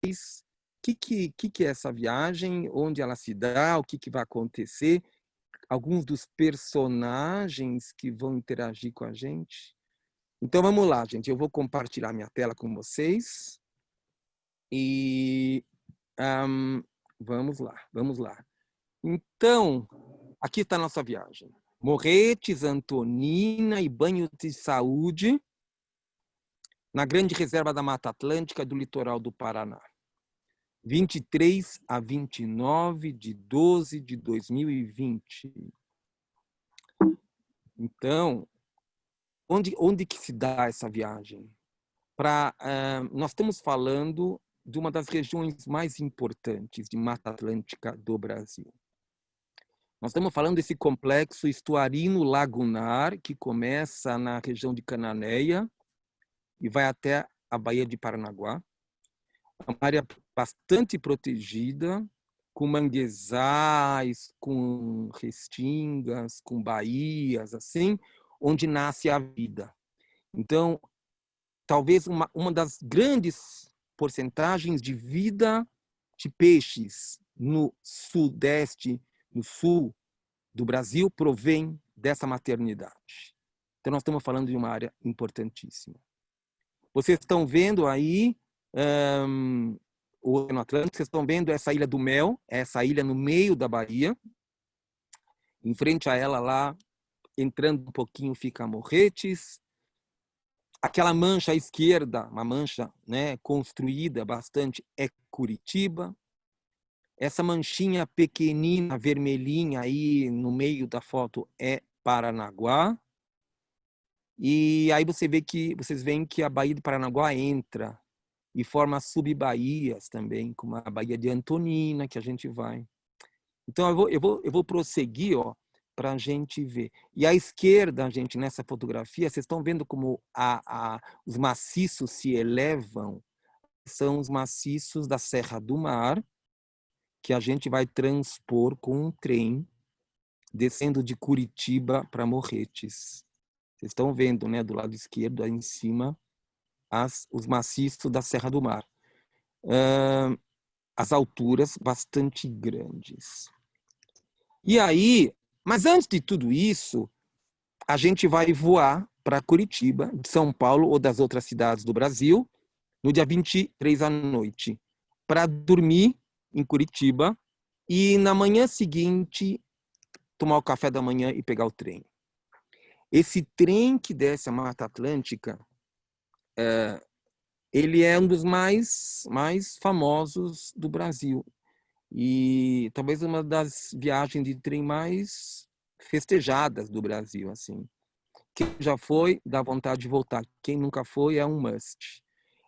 que é essa viagem, onde ela se dá, o que vai acontecer, alguns dos personagens que vão interagir com a gente. Então vamos lá, gente. Eu vou compartilhar minha tela com vocês e vamos lá, vamos lá. Então, aqui está a nossa viagem. Morretes, Antonina e banho de saúde na Grande Reserva da Mata Atlântica do litoral do Paraná. 23 a 29 de 12 de 2020. Então, onde que se dá essa viagem? Nós estamos falando de uma das regiões mais importantes de Mata Atlântica do Brasil. Nós estamos falando desse complexo estuarino lagunar que começa na região de Cananéia e vai até a Baía de Paranaguá. É uma área bastante protegida, com manguezais, com restingas, com baías, assim, onde nasce a vida. Então, talvez uma das grandes porcentagens de vida de peixes no sudeste, no sul do Brasil, provém dessa maternidade. Então, nós estamos falando de uma área importantíssima. Vocês estão vendo aí o Oceano Atlântico, vocês estão vendo essa Ilha do Mel, essa ilha no meio da Bahia. Em frente a ela lá, entrando um pouquinho, fica Morretes. Aquela mancha à esquerda, uma mancha, né, construída bastante, é Curitiba. Essa manchinha pequenina, vermelhinha aí no meio da foto é Paranaguá. E aí vocês veem que a Baía de Paranaguá entra e forma sub-baías também, como a Baía de Antonina, que a gente vai. Então, eu vou prosseguir, ó, para a gente ver. E à esquerda, gente, nessa fotografia, vocês estão vendo como os maciços se elevam. São os maciços da Serra do Mar, que a gente vai transpor com um trem, descendo de Curitiba para Morretes. Vocês estão vendo, né, do lado esquerdo, aí em cima, os maciços da Serra do Mar. As alturas bastante grandes. E aí, mas antes de tudo isso, a gente vai voar para Curitiba, de São Paulo ou das outras cidades do Brasil, no dia 23 à noite, para dormir em Curitiba e na manhã seguinte tomar o café da manhã e pegar o trem. Esse trem que desce a Mata Atlântica, ele é um dos mais famosos do Brasil e talvez uma das viagens de trem mais festejadas do Brasil, assim. Quem já foi, dá vontade de voltar. Quem nunca foi, é um must.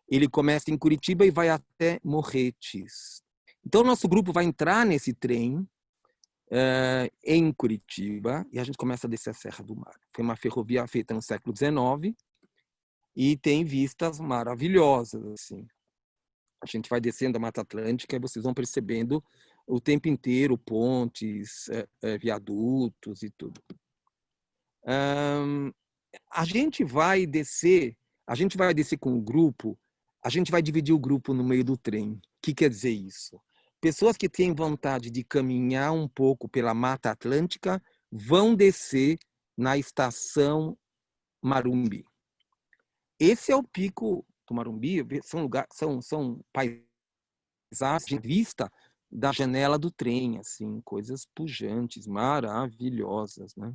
Ele começa em Curitiba e vai até Morretes. Então, nosso grupo vai entrar nesse trem em Curitiba e a gente começa a descer a Serra do Mar. Foi uma ferrovia feita no século XIX e tem vistas maravilhosas, assim. A gente vai descendo a Mata Atlântica e vocês vão percebendo o tempo inteiro pontes, viadutos e tudo. A gente vai descer com o grupo, a gente vai dividir o grupo no meio do trem. O que quer dizer isso? Pessoas que têm vontade de caminhar um pouco pela Mata Atlântica vão descer na estação Marumbi. Esse é o pico do Marumbi, são paisagens de vista da janela do trem, assim, coisas pujantes, maravilhosas, né?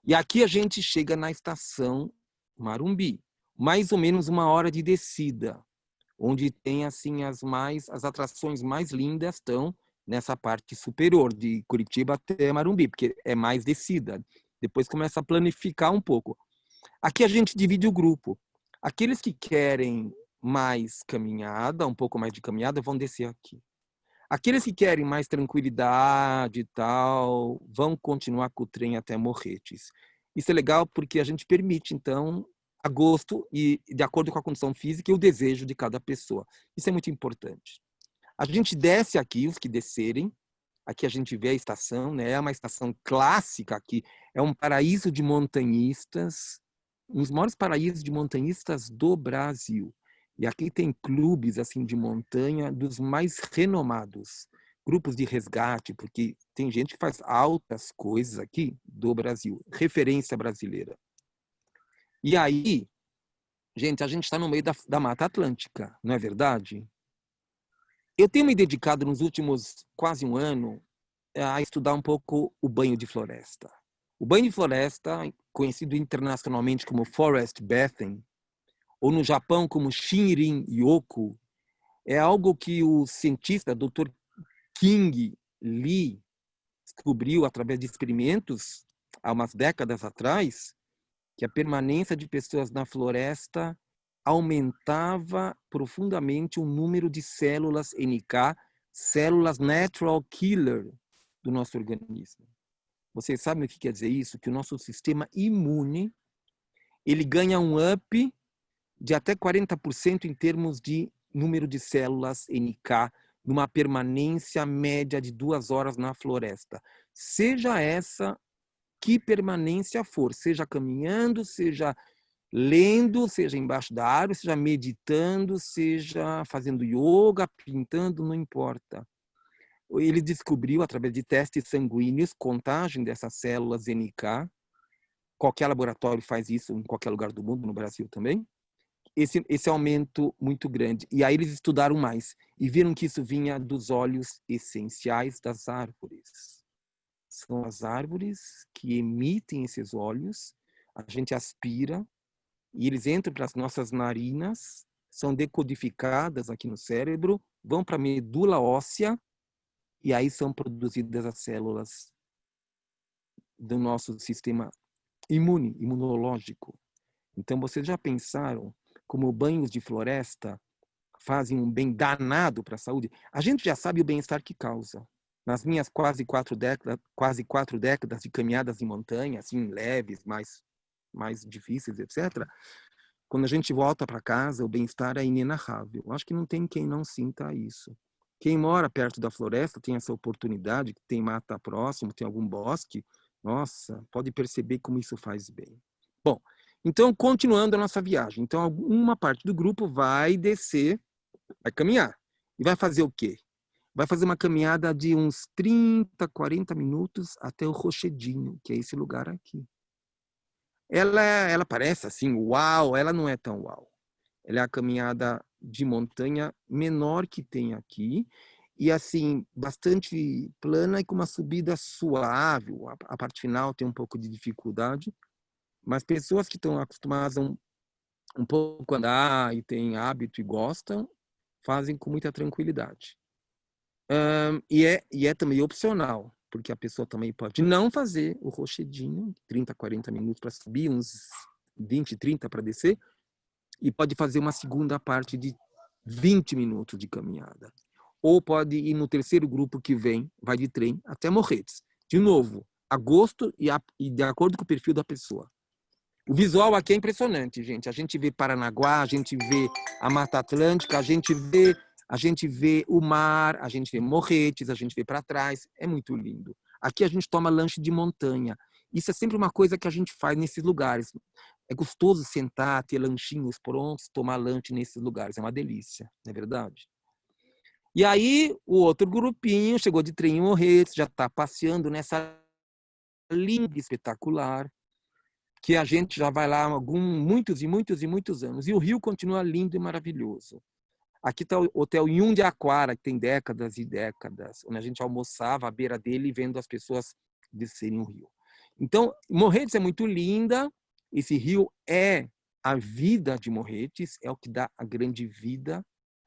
E aqui a gente chega na estação Marumbi, mais ou menos 1 hora de descida, onde tem assim as atrações mais lindas estão nessa parte superior de Curitiba até Marumbi, porque é mais descida. Depois começa a planificar um pouco. Aqui a gente divide o grupo. Aqueles que querem mais caminhada, um pouco mais de caminhada, vão descer aqui. Aqueles que querem mais tranquilidade e tal, vão continuar com o trem até Morretes. Isso é legal porque a gente permite, então, a gosto e de acordo com a condição física e o desejo de cada pessoa. Isso é muito importante. A gente desce aqui, os que descerem. Aqui a gente vê a estação, né? É uma estação clássica aqui. É um paraíso de montanhistas, um dos maiores paraísos de montanhistas do Brasil. E aqui tem clubes assim de montanha dos mais renomados, grupos de resgate, porque tem gente que faz altas coisas aqui do Brasil, referência brasileira. E aí, gente, a gente está no meio da Mata Atlântica, não é verdade? Eu tenho me dedicado nos últimos quase um ano a estudar um pouco o banho de floresta. O banho de floresta, conhecido internacionalmente como forest bathing, ou no Japão como Shinrin-yoku, é algo que o cientista Dr. King Lee descobriu através de experimentos há umas décadas atrás, que a permanência de pessoas na floresta aumentava profundamente o número de células NK, células natural killer do nosso organismo. Vocês sabem o que quer dizer isso? Que o nosso sistema imune ele ganha um up de até 40% em termos de número de células NK numa permanência média de 2 horas na floresta. Seja essa que permanência for, seja caminhando, seja lendo, seja embaixo da árvore, seja meditando, seja fazendo yoga, pintando, não importa. Ele descobriu, através de testes sanguíneos, contagem dessas células NK. Qualquer laboratório faz isso em qualquer lugar do mundo, no Brasil também. Esse aumento muito grande. E aí eles estudaram mais e viram que isso vinha dos óleos essenciais das árvores. São as árvores que emitem esses óleos, a gente aspira e eles entram para as nossas narinas, são decodificadas aqui no cérebro, vão para a medula óssea e aí são produzidas as células do nosso sistema imunológico. Então, vocês já pensaram como banhos de floresta fazem um bem danado para a saúde? A gente já sabe o bem-estar que causa. Nas minhas quase 4 décadas de caminhadas em montanha, assim, leves, mais difíceis, etc., quando a gente volta para casa, o bem-estar é inenarrável. Acho que não tem quem não sinta isso. Quem mora perto da floresta tem essa oportunidade, tem mata próximo, tem algum bosque, nossa, pode perceber como isso faz bem. Bom, então, continuando a nossa viagem. Então, uma parte do grupo vai descer, vai caminhar. E vai fazer o quê? Vai fazer uma caminhada de uns 30, 40 minutos até o Rochedinho, que é esse lugar aqui. Ela parece assim, uau, ela não é tão uau. Ela é a caminhada de montanha menor que tem aqui e assim, bastante plana e com uma subida suave. A parte final tem um pouco de dificuldade, mas pessoas que estão acostumadas a um pouco andar e têm hábito e gostam, fazem com muita tranquilidade. E é também opcional, porque a pessoa também pode não fazer o rochedinho, 30, 40 minutos para subir, uns 20, 30 para descer, e pode fazer uma segunda parte de 20 minutos de caminhada. Ou pode ir no terceiro grupo que vem, vai de trem até Morretes. De novo, a gosto e de acordo com o perfil da pessoa. O visual aqui é impressionante, gente. A gente vê Paranaguá, a gente vê a Mata Atlântica, a gente vê o mar, a gente vê Morretes, a gente vê para trás. É muito lindo. Aqui a gente toma lanche de montanha. Isso é sempre uma coisa que a gente faz nesses lugares. É gostoso sentar, ter lanchinhos prontos, tomar lanche nesses lugares. É uma delícia, não é verdade? E aí, o outro grupinho chegou de trem em Morretes, já está passeando nessa linda espetacular, que a gente já vai lá há muitos anos. E o Rio continua lindo e maravilhoso. Aqui está o Hotel Yundiaquara, que tem décadas e décadas, onde a gente almoçava à beira dele vendo as pessoas descerem o rio. Então, Morretes é muito linda. Esse rio é a vida de Morretes, é o que dá a grande vida,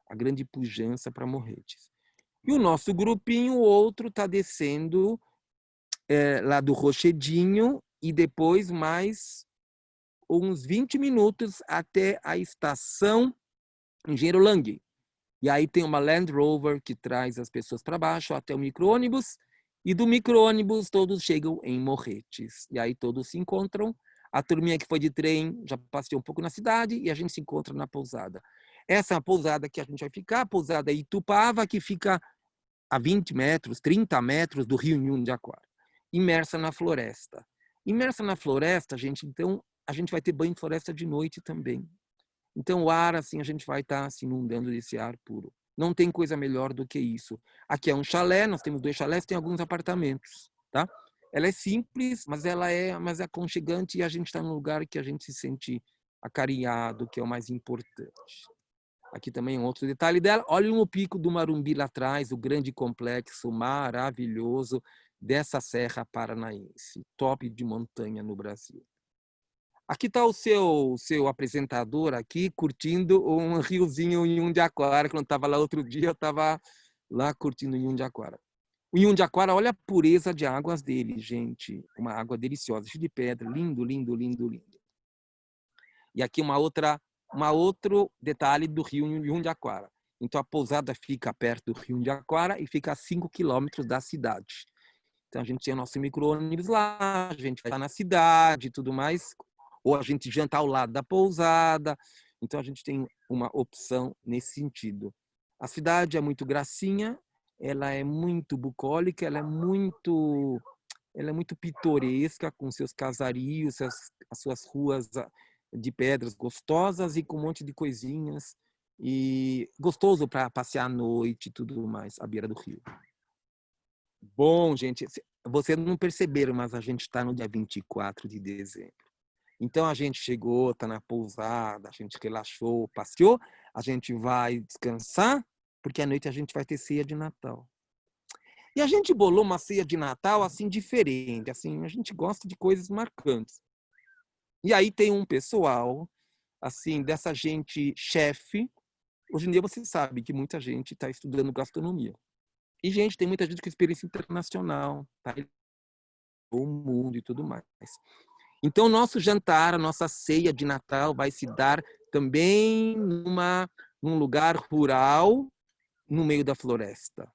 a grande pujança para Morretes. E o nosso grupinho, o outro, está descendo lá do Rochedinho e depois mais uns 20 minutos até a estação Engenheiro Lang. E aí tem uma Land Rover que traz as pessoas para baixo até o micro-ônibus, e do micro-ônibus todos chegam em Morretes. E aí todos se encontram. A turminha que foi de trem já passeou um pouco na cidade e a gente se encontra na pousada. Essa é a pousada que a gente vai ficar, a pousada Itupava, que fica a 20 metros, 30 metros do rio Yundiaquara, imersa na floresta. Imersa na floresta, gente, então a gente vai ter banho de floresta de noite também. Então o ar, assim, a gente vai estar se inundando desse ar puro. Não tem coisa melhor do que isso. Aqui é um chalé, nós temos 2 chalés, tem alguns apartamentos, tá? Ela é simples, mas ela é mais aconchegante e a gente está num lugar que a gente se sente acarinhado, que é o mais importante. Aqui também um outro detalhe dela. Olha o pico do Marumbi lá atrás, o grande complexo maravilhoso dessa Serra Paranaense, top de montanha no Brasil. Aqui está o seu apresentador aqui curtindo um riozinho em Jundiaquara. Quando estava lá outro dia, eu estava lá curtindo em Jundiaquara. O Jundiaquara, olha a pureza de águas dele, gente. Uma água deliciosa, cheia de pedra, lindo, lindo, lindo, lindo. E aqui outro detalhe do rio Jundiaquara. Então a pousada fica perto do rio Jundiaquara e fica a 5 quilômetros da cidade. Então a gente tinha nosso micro-ônibus lá, a gente vai estar na cidade e tudo mais, ou a gente janta ao lado da pousada. Então a gente tem uma opção nesse sentido. A cidade é muito gracinha, ela é muito bucólica, ela é muito pitoresca, com seus casarios, as suas ruas de pedras gostosas e com um monte de coisinhas. E gostoso para passear à noite e tudo mais, à beira do rio. Bom, gente, vocês não perceberam, mas a gente está no dia 24 de dezembro. Então a gente chegou, está na pousada, a gente relaxou, passeou, a gente vai descansar, porque à noite a gente vai ter ceia de Natal. E a gente bolou uma ceia de Natal assim diferente, assim, a gente gosta de coisas marcantes. E aí tem um pessoal, assim, dessa gente chefe. Hoje em dia você sabe que muita gente está estudando gastronomia. E, gente, tem muita gente com experiência internacional, tá? O mundo e tudo mais. Então, nosso jantar, a nossa ceia de Natal vai se dar também num lugar rural, no meio da floresta,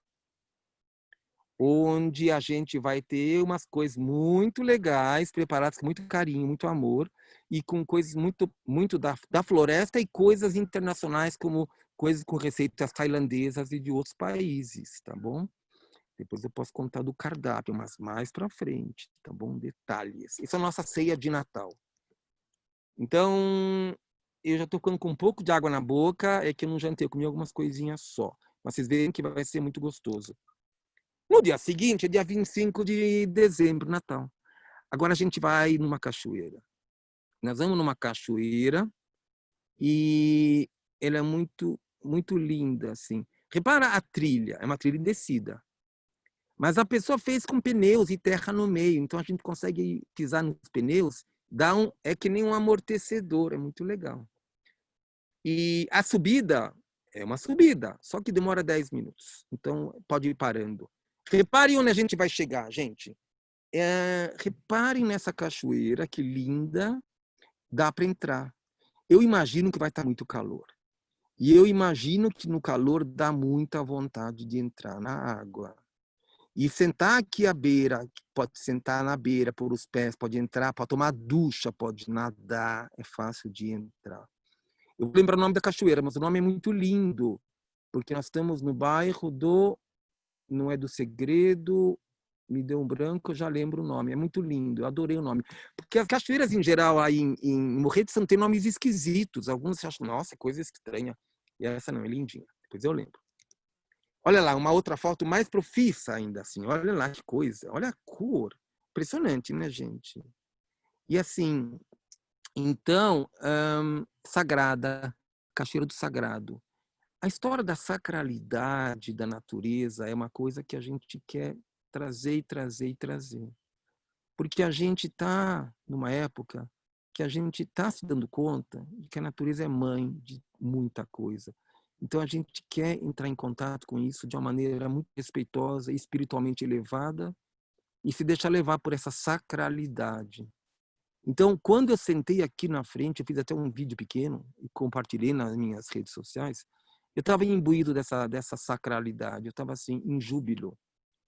onde a gente vai ter umas coisas muito legais, preparadas com muito carinho, muito amor, e com coisas muito da floresta e coisas internacionais, como coisas com receitas tailandesas e de outros países, tá bom? Depois eu posso contar do cardápio, mas mais para frente, tá bom? Detalhes. Isso é a nossa ceia de Natal. Então, eu já estou ficando com um pouco de água na boca, é que eu não jantei, eu comi algumas coisinhas só. Mas vocês veem que vai ser muito gostoso. No dia seguinte, é dia 25 de dezembro, Natal. Agora a gente vai numa cachoeira. Nós vamos numa cachoeira e ela é muito, muito linda, assim. Repara a trilha, é uma trilha em descida. Mas a pessoa fez com pneus e terra no meio, então a gente consegue pisar nos pneus, é que nem um amortecedor, é muito legal. E a subida é uma subida, só que demora 10 minutos, então pode ir parando. Reparem onde a gente vai chegar, gente. Reparem nessa cachoeira, que linda, dá para entrar. Eu imagino que vai estar muito calor. E eu imagino que no calor dá muita vontade de entrar na água. E sentar aqui à beira, pode sentar na beira, pôr os pés, pode entrar, pode tomar ducha, pode nadar, é fácil de entrar. Eu vou lembrar o nome da cachoeira, mas o nome é muito lindo, porque nós estamos no bairro não é do Segredo, me deu um branco, eu já lembro o nome, é muito lindo, eu adorei o nome. Porque as cachoeiras, em geral, aí em Morretes de Santo têm nomes esquisitos, alguns acham, nossa, coisa estranha, e essa não, é lindinha, depois eu lembro. Olha lá, uma outra foto mais profissa ainda, assim. Olha lá que coisa. Olha a cor. Impressionante, né, gente? E assim, então, Sagrada, Cachoeira do Sagrado. A história da sacralidade da natureza é uma coisa que a gente quer trazer e trazer e trazer. Porque a gente está numa época que a gente está se dando conta de que a natureza é mãe de muita coisa. Então a gente quer entrar em contato com isso de uma maneira muito respeitosa, espiritualmente elevada e se deixar levar por essa sacralidade. Então, quando eu sentei aqui na frente, eu fiz até um vídeo pequeno e compartilhei nas minhas redes sociais, eu estava imbuído dessa sacralidade, eu estava assim, em júbilo.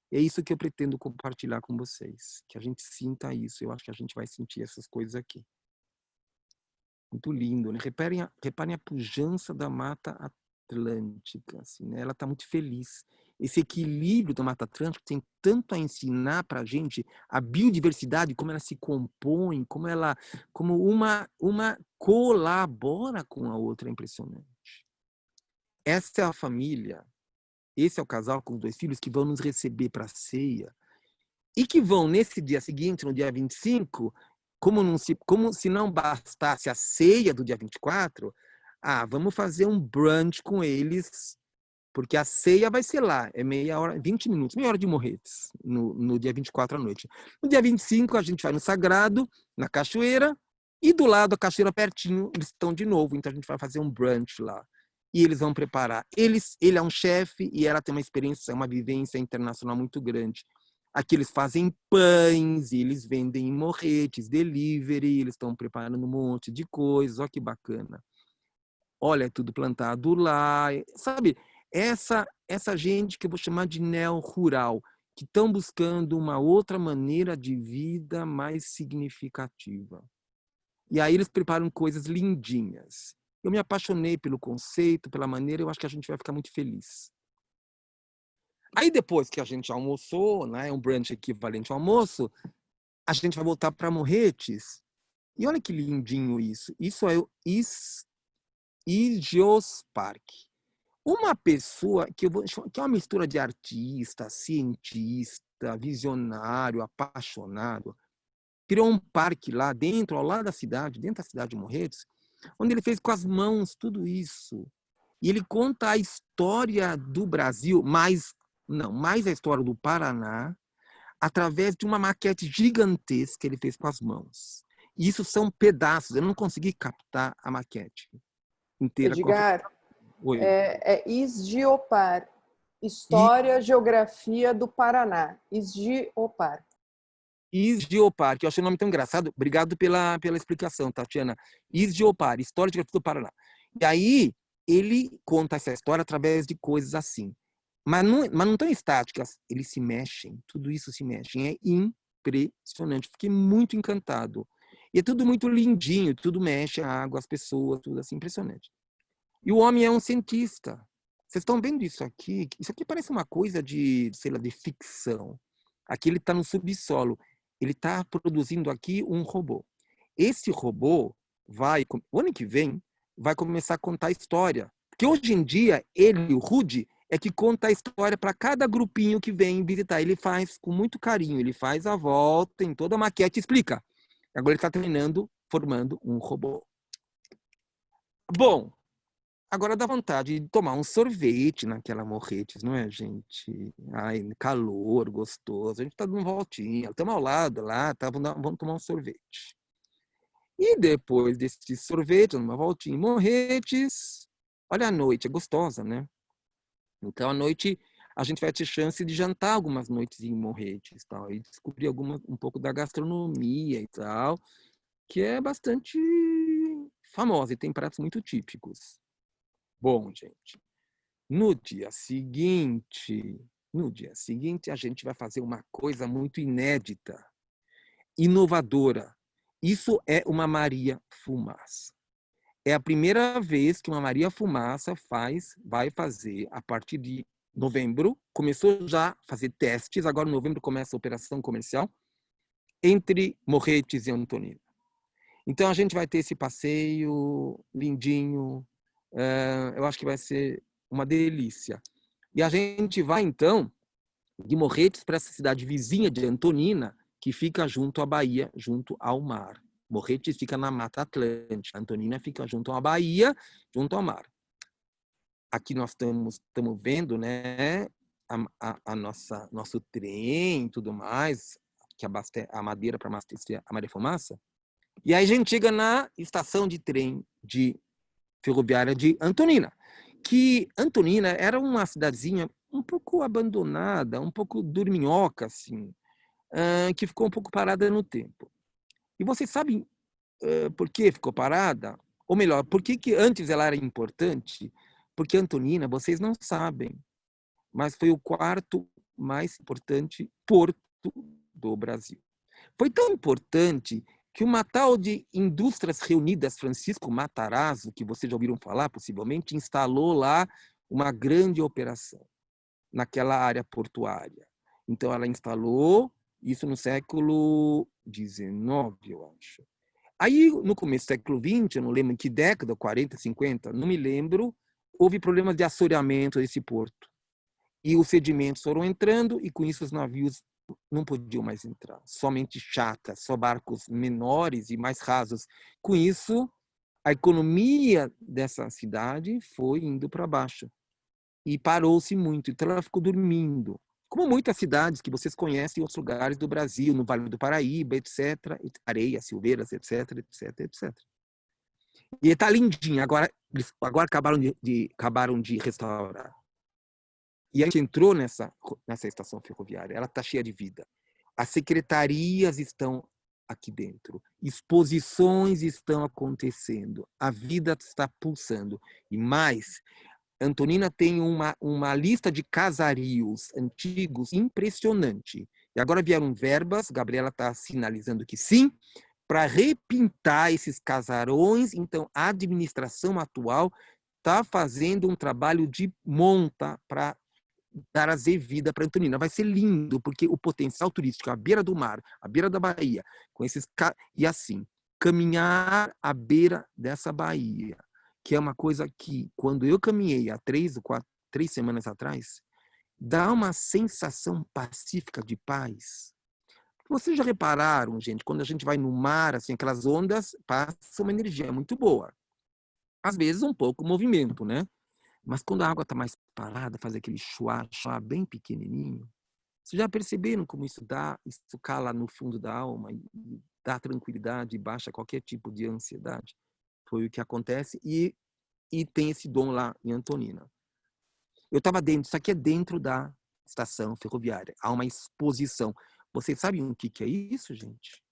É isso que eu pretendo compartilhar com vocês, que a gente sinta isso. Eu acho que a gente vai sentir essas coisas aqui. Muito lindo, né? Reparem a pujança da Mata Atlântica, assim, né? Ela está muito feliz. esse equilíbrio da Mata Atlântica tem tanto a ensinar para a gente a biodiversidade, como ela se compõe, como uma colabora com a outra, é impressionante. Essa é a família, esse é o casal com os 2 filhos que vão nos receber para a ceia e que vão, nesse dia seguinte, no dia 25, como se não bastasse a ceia do dia 24, vamos fazer um brunch com eles, porque a ceia vai ser lá, é meia hora, 20 minutos, meia hora de Morretes, no dia 24 à noite. No dia 25, a gente vai no Sagrado, na cachoeira, e do lado da cachoeira, pertinho, eles estão de novo, então a gente vai fazer um brunch lá. E eles vão preparar. Ele é um chefe e ela tem uma experiência, uma vivência internacional muito grande. Aqui eles fazem pães, e eles vendem em Morretes, delivery, eles estão preparando um monte de coisas, olha que bacana. Olha, é tudo plantado lá, sabe? Essa gente que eu vou chamar de neo-rural, que estão buscando uma outra maneira de vida mais significativa. E aí eles preparam coisas lindinhas. Eu me apaixonei pelo conceito, pela maneira, eu acho que a gente vai ficar muito feliz. Aí depois que a gente almoçou, né, um brunch equivalente ao almoço, a gente vai voltar para Morretes. E olha que lindinho isso. Isso é o Igeospark. Uma pessoa que é uma mistura de artista, cientista, visionário, apaixonado, criou um parque lá dentro, ao lado da cidade, dentro da cidade de Morretes, onde ele fez com as mãos tudo isso. E ele conta a história do Brasil, mais a história do Paraná, através de uma maquete gigantesca que ele fez com as mãos. E isso são pedaços, eu não consegui captar a maquete inteira. Edgar, Oi. é Isgeopar, História, Geografia do Paraná. Isgeopar. Isgeopar, que eu achei o nome tão engraçado. Obrigado pela explicação, Tatiana. Isgeopar, História e Geografia do Paraná. E aí, ele conta essa história através de coisas assim. Mas não tão estáticas, eles se mexem, tudo isso se mexe. É impressionante, fiquei muito encantado. E é tudo muito lindinho, tudo mexe, a água, as pessoas, tudo assim, impressionante. E o homem é um cientista. Vocês estão vendo isso aqui? Isso aqui parece uma coisa de, sei lá, de ficção. Aqui ele está no subsolo. Ele está produzindo aqui um robô. Esse robô o ano que vem, vai começar a contar a história. Porque hoje em dia, ele, o Rudy, é que conta a história para cada grupinho que vem visitar. Ele faz com muito carinho, ele faz a volta em toda a maquete e explica. Agora ele está treinando, formando um robô. Bom, agora dá vontade de tomar um sorvete naquela Morretes, não é, gente? Ai, calor, gostoso. A gente está dando uma voltinha. Estamos ao lado lá, vamos tomar um sorvete. E depois desse sorvete, uma voltinha em Morretes, olha a noite, é gostosa, né? Então, à noite, a gente vai ter chance de jantar algumas noites em Morretes, tal, e descobrir um pouco da gastronomia e tal, que é bastante famosa e tem pratos muito típicos. Bom, gente, no dia seguinte, a gente vai fazer uma coisa muito inédita, inovadora. Isso é uma Maria Fumaça. É a primeira vez que uma Maria Fumaça vai fazer, a partir de novembro, começou já a fazer testes, agora em novembro começa a operação comercial, entre Morretes e Antonina. Então a gente vai ter esse passeio lindinho, eu acho que vai ser uma delícia. E a gente vai, então, de Morretes para essa cidade vizinha de Antonina, que fica junto à Bahia, junto ao mar. Morretes fica na Mata Atlântica, Antonina fica junto à Bahia, junto ao mar. Aqui nós estamos vendo, né, nosso trem e tudo mais, que abastece a madeira para abastecer a Maria Fumaça. E aí a gente chega na estação de trem ferroviária de Antonina, que Antonina era uma cidadezinha um pouco abandonada, um pouco dorminhoca, assim, que ficou um pouco parada no tempo. E vocês sabem por que ficou parada? Ou melhor, por que antes ela era importante? Porque Antonina, vocês não sabem, mas foi o 4º mais importante porto do Brasil. Foi tão importante que uma tal de Indústrias Reunidas Francisco Matarazzo, que vocês já ouviram falar, possivelmente, instalou lá uma grande operação. naquela área portuária. Então, ela instalou isso no século XIX, eu acho. Aí, no começo do século XX, eu não lembro em que década, 40, 50, não me lembro, houve problemas de assoreamento desse porto. E os sedimentos foram entrando e, com isso, os navios não podiam mais entrar. Somente chatas, só barcos menores e mais rasos. Com isso, a economia dessa cidade foi indo para baixo. E parou-se muito. Então, ela ficou dormindo. Como muitas cidades que vocês conhecem em outros lugares do Brasil, no Vale do Paraíba, etc. Areias, Silveiras, etc, etc, etc. E está lindinha. Agora acabaram de restaurar. E a gente entrou nessa estação ferroviária. Ela está cheia de vida. As secretarias estão aqui dentro. Exposições estão acontecendo. A vida está pulsando. E mais, Antonina tem uma lista de casarios antigos impressionante. E agora vieram verbas, Gabriela está sinalizando que sim, para repintar esses casarões. Então, a administração atual está fazendo um trabalho de monta para trazer vida para Antonina. Vai ser lindo, porque o potencial turístico à beira do mar, à beira da Bahia, com esses e assim, caminhar à beira dessa Bahia, que é uma coisa que, quando eu caminhei há 3 semanas atrás, dá uma sensação pacífica de paz. Vocês já repararam, gente, quando a gente vai no mar, assim, aquelas ondas passam uma energia muito boa. Às vezes um pouco movimento, né? Mas quando a água está mais parada, faz aquele chuá bem pequenininho. Vocês já perceberam como isso cala no fundo da alma e dá tranquilidade e baixa qualquer tipo de ansiedade? Foi o que acontece e tem esse dom lá em Antonina. Eu estava dentro, isso aqui é dentro da estação ferroviária. Há uma exposição. Vocês sabem o que é isso, gente?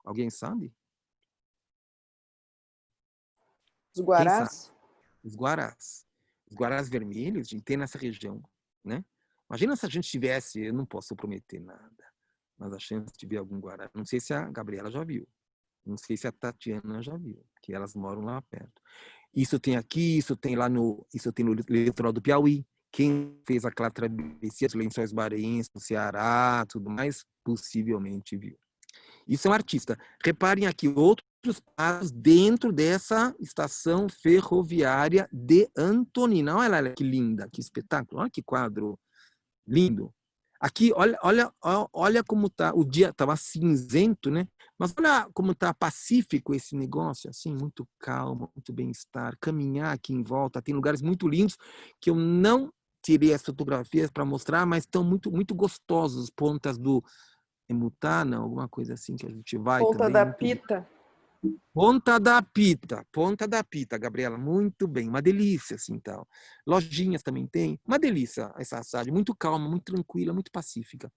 Alguém sabe? Os Quem sabe? Guarás? Os guarás. Os guarás vermelhos, gente, tem nessa região, né? Imagina se a gente tivesse, eu não posso prometer nada, mas a chance de ver algum guará. Não sei se a Gabriela já viu. Não sei se a Tatiana já viu, que elas moram lá perto. Isso tem aqui, isso tem no litoral do Piauí. Quem fez aquela travessia dos Lençóis Maranhenses, no Ceará, tudo mais, possivelmente viu. Isso é um artista. Reparem aqui outros quadros dentro dessa estação ferroviária de Antonina. Olha que linda, que espetáculo. Olha que quadro lindo. Aqui, olha como tá. O dia estava cinzento, né? Mas olha como tá pacífico esse negócio, assim, muito calmo, muito bem-estar. Caminhar aqui em volta, tem lugares muito lindos que eu não tirei as fotografias para mostrar, mas estão muito, muito gostosos. Pontas do Emutá, alguma coisa assim que a gente vai Ponta também. da Muito Pita. Ponta da Pita, Gabriela, muito bem, uma delícia, assim, tal. Lojinhas também tem, uma delícia essa cidade, muito calma, muito tranquila, muito pacífica.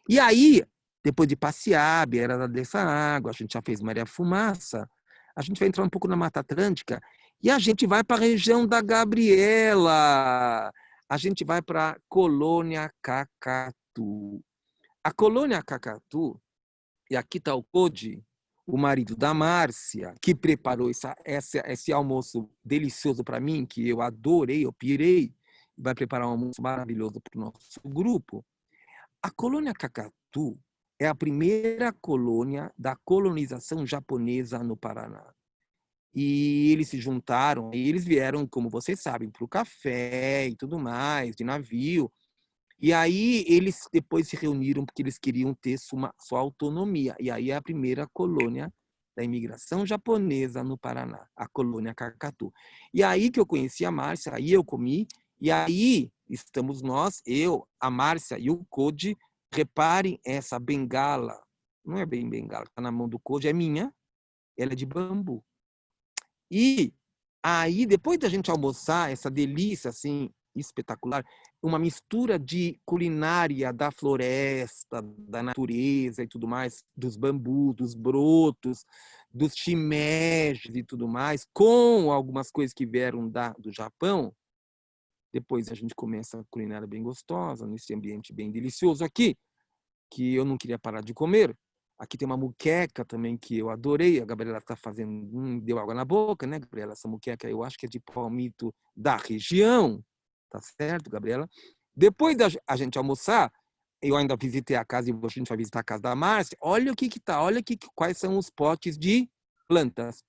E aí, depois de passear à beira dessa água, a gente já fez Maria Fumaça, a gente vai entrar um pouco na Mata Atlântica e a gente vai para a região da Gabriela. A gente vai para a Colônia Cacatu. A Colônia Cacatu, e aqui está o Code, o marido da Márcia, que preparou esse almoço delicioso para mim, que eu adorei, eu pirei, vai preparar um almoço maravilhoso para o nosso grupo. A colônia Cacatu é a primeira colônia da colonização japonesa no Paraná. E eles se juntaram, e eles vieram, como vocês sabem, para o café e tudo mais, de navio. E aí eles depois se reuniram porque eles queriam ter sua autonomia. E aí é a primeira colônia da imigração japonesa no Paraná, a colônia Cacatu. E aí que eu conheci a Márcia, aí eu comi, e aí estamos nós, eu, a Márcia e o Code. Reparem essa bengala, não é bem bengala, está na mão do Code, é minha, ela é de bambu. E aí, depois da gente almoçar, essa delícia assim espetacular, uma mistura de culinária da floresta, da natureza e tudo mais, dos bambus, dos brotos, dos shimeji e tudo mais, com algumas coisas que vieram do Japão. Depois a gente começa a culinária bem gostosa, nesse ambiente bem delicioso aqui, que eu não queria parar de comer. Aqui tem uma muqueca também que eu adorei. A Gabriela está fazendo, deu água na boca, né, Gabriela? Essa muqueca eu acho que é de palmito da região. tá certo, Gabriela? Depois da a gente almoçar, eu ainda visitei a casa e a gente vai visitar a casa da Márcia. Olha o que que tá, olha quais são os potes de plantas.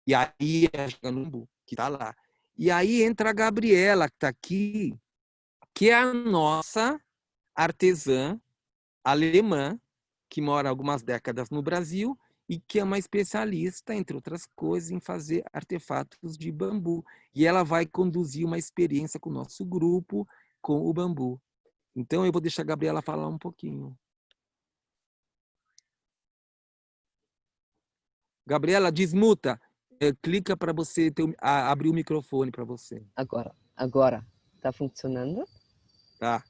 E aí é no bambu que tá lá. E aí entra a Gabriela, que tá aqui, que é a nossa artesã alemã, que mora algumas décadas no Brasil e que é uma especialista, entre outras coisas, em fazer artefatos de bambu. E ela vai conduzir uma experiência com o nosso grupo com o bambu. Então, eu vou deixar a Gabriela falar um pouquinho. Gabriela, desmuta. Clica para você abrir o microfone para você. Agora. Tá funcionando? Tá.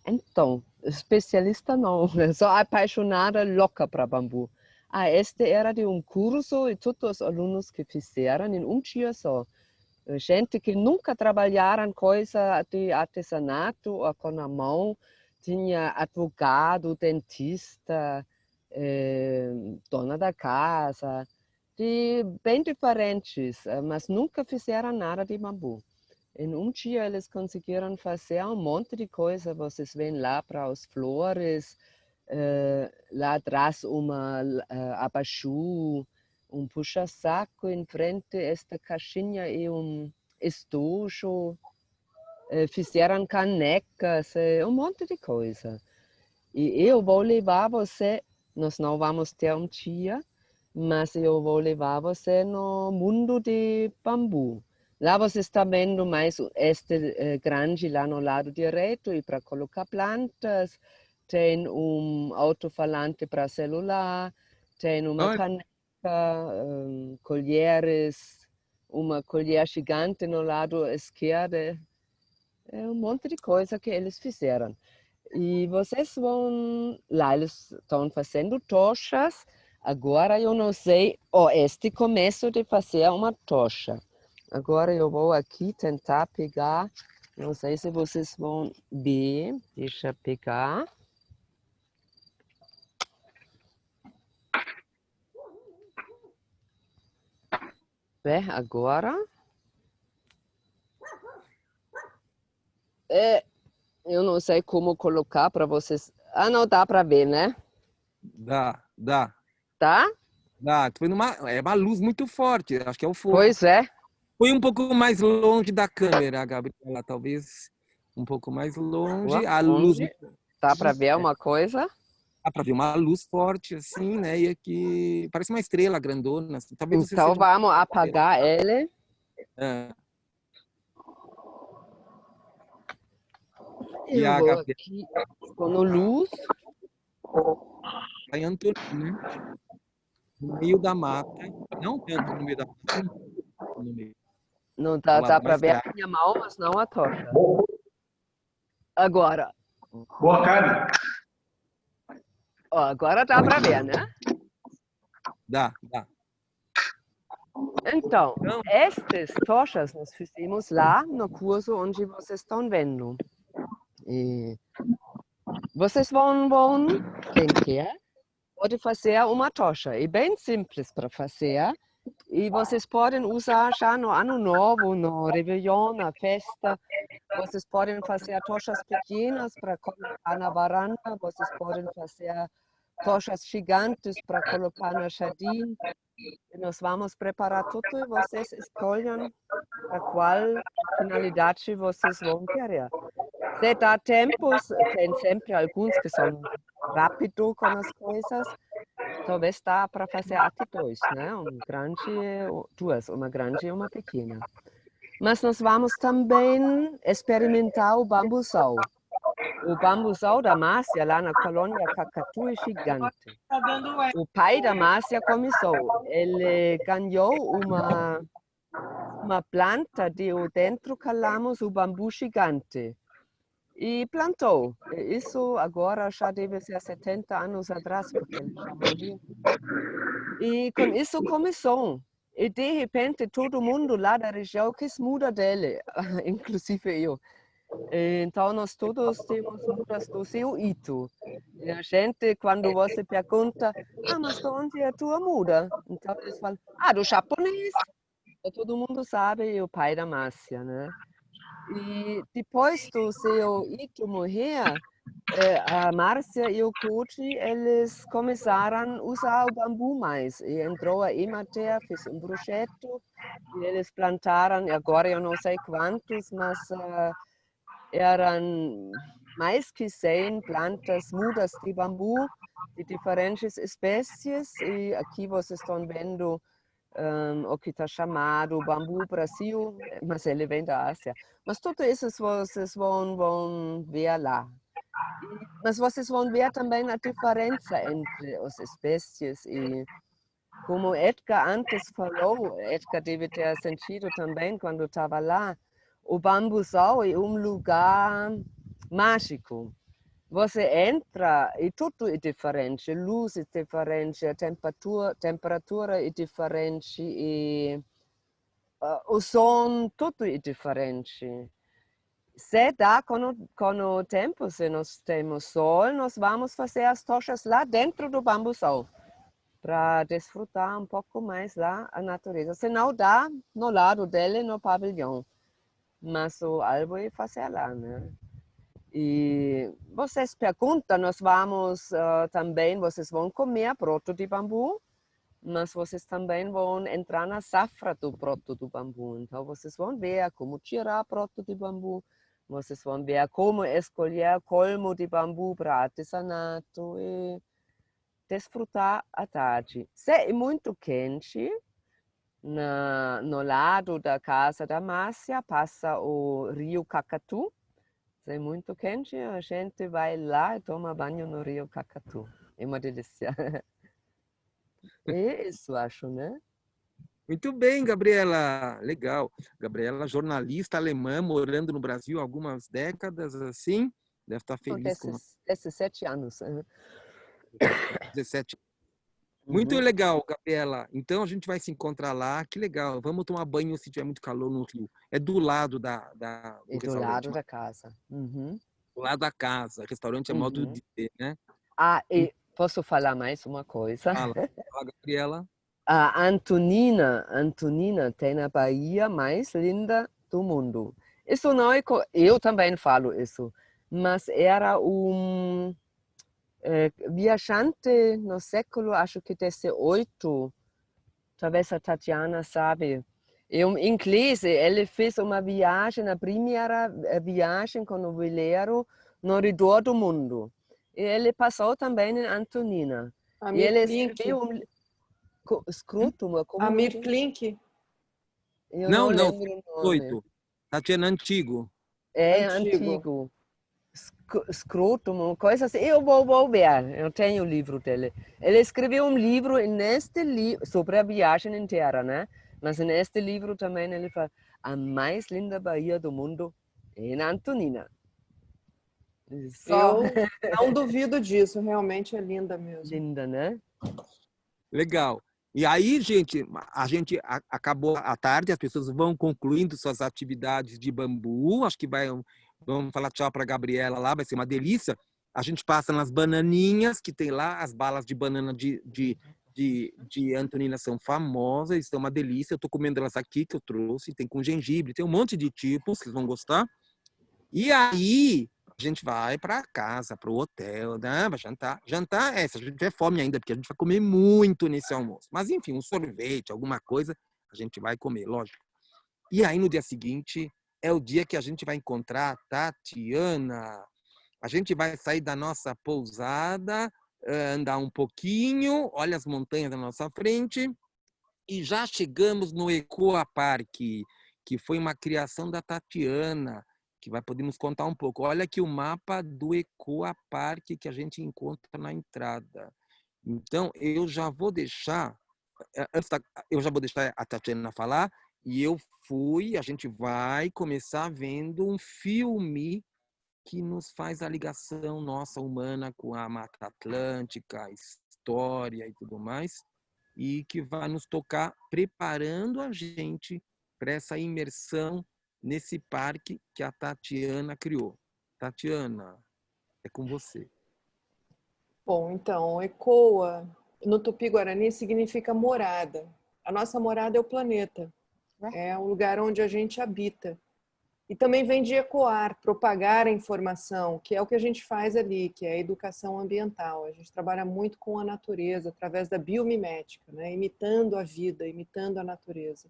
Então, especialista não, sou apaixonada, louca para bambu. Este era de curso e todos os alunos que fizeram em dia só. Gente que nunca trabalharam coisa de artesanato ou com a mão, tinha advogado, dentista, dona da casa, bem diferentes, mas nunca fizeram nada de bambu. Em dia eles conseguiram fazer monte de coisa. Vocês veem lá para as flores, lá atrás uma abajur, puxa-saco em frente, esta caixinha e estojo. Fizeram canecas, monte de coisa. E eu vou levar você, nós não vamos ter dia, mas eu vou levar você no mundo de bambu. Lá você está vendo mais este grande lá no lado direito e para colocar plantas, tem alto-falante para celular, tem uma caneca, colheres, uma colher gigante no lado esquerdo, monte de coisa que eles fizeram. E vocês vão lá, eles estão fazendo tochas. Agora eu não sei, este começo de fazer uma tocha. Agora eu vou aqui tentar pegar, não sei se vocês vão ver, deixa eu pegar. Agora. Eu não sei como colocar para vocês. Não dá para ver, né? Dá. Tá? Dá. É uma luz muito forte, acho que é o fogo. Pois é. Foi um pouco mais longe da câmera, Gabriela, talvez um pouco mais longe. A luz. Dá para ver uma coisa? Dá para ver uma luz forte, assim, né? E aqui parece uma estrela grandona. Assim. Talvez então vamos apagar ele. Eu vou aqui com luz. Em Antonina, no meio da mata. Não tanto no meio da mata. No meio. Não dá para ver a minha mão, mas não a tocha. Agora. Boa, Carmen. Agora dá para ver, né? Dá. Então, estas tochas nós fizemos lá no curso onde vocês estão vendo. E vocês quem quer, pode fazer uma tocha. É bem simples para fazer. E vocês podem usar já no Ano Novo, no Réveillon, na festa. Vocês podem fazer tochas pequenas para colocar na varanda. Vocês podem fazer tochas gigantes para colocar no jardim. Nós vamos preparar tudo e vocês escolhem para qual finalidade vocês vão querer. Se dá tempo, tem sempre alguns que são rápidos com as coisas. Talvez dá para fazer até dois, né? Duas, uma grande e uma pequena. Mas nós vamos também experimentar o bambuzal. O bambuzal da Márcia, lá na colônia Cacatu, é gigante. O pai da Márcia começou. Ele ganhou uma planta de dentro calamos o bambu gigante. E plantou. Isso agora já deve ser 70 anos atrás, porque ele já morreu. E com isso começou. E de repente todo mundo lá da região quis mudar dele, inclusive eu. Então nós todos temos mudas do seu Ito. E a gente, quando você pergunta, mas de onde é a tua muda? Então eles falam, do japonês. E todo mundo sabe, é o pai da Márcia, né? E depois do seu Ito morrer, a Márcia e o Koji, eles começaram a usar o bambu mais. E entrou a Emater, fez um projeto, e eles plantaram, agora eu não sei quantos, mas eram mais que 100 plantas mudas de bambu, de diferentes espécies, e aqui vocês estão vendo o que está chamado bambu Brasil, mas ele vem da Ásia. Mas tudo isso vocês vão ver lá. Mas vocês vão ver também a diferença entre as espécies e como Edgar antes falou, Edgar deve ter sentido também quando estava lá, o bambuzal é um lugar mágico. Você entra e tudo é diferente, a luz é diferente, a temperatura é diferente e o som, tudo é diferente. Se dá com o tempo, se nós temos sol, nós vamos fazer as tochas lá dentro do bambuzal para desfrutar um pouco mais lá a natureza. Se não dá, no lado dele, no pavilhão. Mas o alvo é fazer lá, né? E vocês perguntam, nós vamos também, vocês vão comer broto de bambu, mas vocês também vão entrar na safra do broto do bambu. Então, vocês vão ver como tirar broto de bambu, vocês vão ver como escolher colmo de bambu para artesanato e desfrutar à tarde. Se é muito quente, no lado da casa da Márcia passa o rio Cacatu. Se é muito quente, a gente vai lá e toma banho no rio Cacatu. É uma delícia. É isso, acho, né? Muito bem, Gabriela. Legal. Gabriela, jornalista alemã, morando no Brasil há algumas décadas, assim. Deve estar feliz com uma... 17 anos. 17. Muito Uhum. legal, Gabriela. Então a gente vai se encontrar lá. Que legal. Vamos tomar banho se tiver muito calor no rio. É do lado do E do restaurante, lado da casa. Uhum. do lado da casa. Restaurante é modo Uhum. de dizer, né? Ah, e posso falar mais uma coisa? Fala, Gabriela. A Antonina tem a Bahia mais linda do mundo. Isso não é... Eu também falo isso. Mas era viajante no século, acho que 18, talvez a Tatiana sabe. É inglês, ele fez uma viagem, a primeira viagem com o veleiro no redor do mundo. E ele passou também em Antonina. E Amir ele Klink. escreveu Scrutum, como Amir Klink. eu não Não, lembro o nome. 8. Tatiana Antigo. É Antigo. antigo. Scrotum, coisa assim. Eu vou ver, eu tenho o livro dele. Ele escreveu um livro, e neste livro, sobre a viagem inteira, né? Mas neste livro também ele fala a mais linda Bahia do mundo é em Antonina. Só Eu não duvido disso, realmente é linda mesmo. linda, né? Legal. E aí, gente, a gente acabou a tarde, as pessoas vão concluindo suas atividades de bambu. Acho que vamos falar tchau para a Gabriela lá, vai ser uma delícia. A gente passa nas bananinhas que tem lá, as balas de banana de Antonina são famosas, são uma delícia. Eu estou comendo elas aqui que eu trouxe, tem com gengibre, tem um monte de tipos, vocês vão gostar. E aí, a gente vai para casa, para o hotel, né? Vai jantar. Jantar se a gente tiver fome ainda, porque a gente vai comer muito nesse almoço. Mas, enfim, um sorvete, alguma coisa, a gente vai comer, lógico. E aí, no dia seguinte, é o dia que a gente vai encontrar a Tatiana. A gente vai sair da nossa pousada, andar um pouquinho, olha as montanhas na nossa frente, e já chegamos no Ecoa Park, que foi uma criação da Tatiana, que vai poder nos contar um pouco. Olha aqui o mapa do Ecoa Park que a gente encontra na entrada. Então, eu já vou deixar a Tatiana falar, e a gente vai começar vendo um filme que nos faz a ligação nossa humana com a Mata Atlântica, a história e tudo mais, e que vai nos tocar preparando a gente para essa imersão nesse parque que a Tatiana criou. Tatiana, é com você. Bom, então, Ecoa, no Tupi-Guarani, significa morada. A nossa morada é o planeta. É o lugar onde a gente habita. E também vem de ecoar, propagar a informação, que é o que a gente faz ali, que é a educação ambiental. A gente trabalha muito com a natureza, através da biomimética, né? Imitando a vida, imitando a natureza.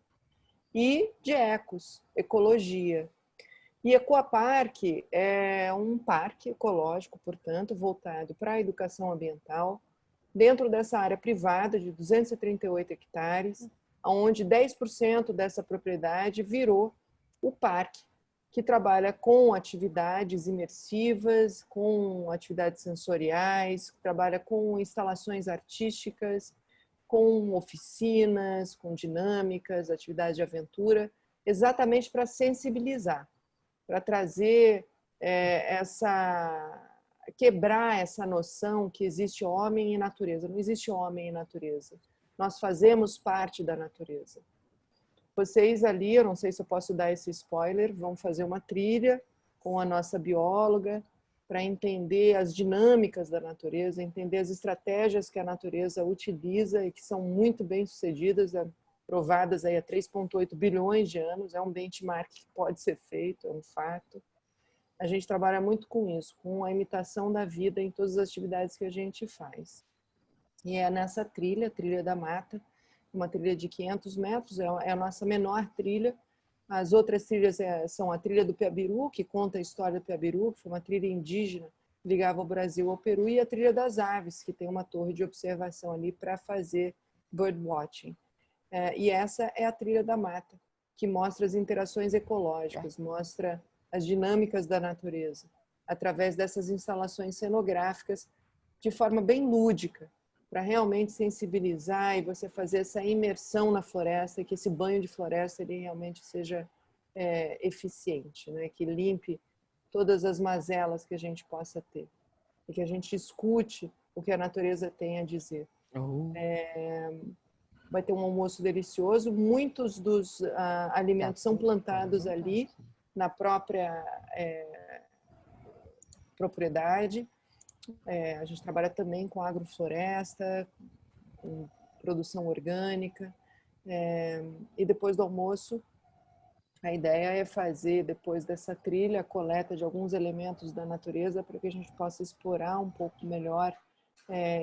E de ecos, ecologia. E Ecoparque é um parque ecológico, portanto, voltado para a educação ambiental, dentro dessa área privada de 238 hectares, onde 10% dessa propriedade virou o parque, que trabalha com atividades imersivas, com atividades sensoriais, que trabalha com instalações artísticas, com oficinas, com dinâmicas, atividades de aventura, exatamente para sensibilizar, para trazer quebrar essa noção que existe homem e natureza. Não existe homem e natureza. Nós fazemos parte da natureza. Vocês ali, eu não sei se eu posso dar esse spoiler, vão fazer uma trilha com a nossa bióloga para entender as dinâmicas da natureza, entender as estratégias que a natureza utiliza e que são muito bem sucedidas, provadas aí há 3,8 bilhões de anos, é um benchmark que pode ser feito, é um fato. A gente trabalha muito com isso, com a imitação da vida em todas as atividades que a gente faz. E é nessa trilha, a Trilha da Mata, uma trilha de 500 metros, é a nossa menor trilha. As outras trilhas são a Trilha do Piabiru, que conta a história do Piabiru, que foi uma trilha indígena que ligava o Brasil ao Peru, e a Trilha das Aves, que tem uma torre de observação ali para fazer birdwatching. E essa é a Trilha da Mata, que mostra as interações ecológicas, mostra as dinâmicas da natureza, através dessas instalações cenográficas, de forma bem lúdica, para realmente sensibilizar e você fazer essa imersão na floresta, e que esse banho de floresta ele realmente seja eficiente, né? Que limpe todas as mazelas que a gente possa ter, e que a gente escute o que a natureza tem a dizer. Vai ter um almoço delicioso, muitos dos alimentos são plantados ali, na própria propriedade. A gente trabalha também com agrofloresta, com produção orgânica. E depois do almoço, a ideia é fazer, depois dessa trilha, a coleta de alguns elementos da natureza para que a gente possa explorar um pouco melhor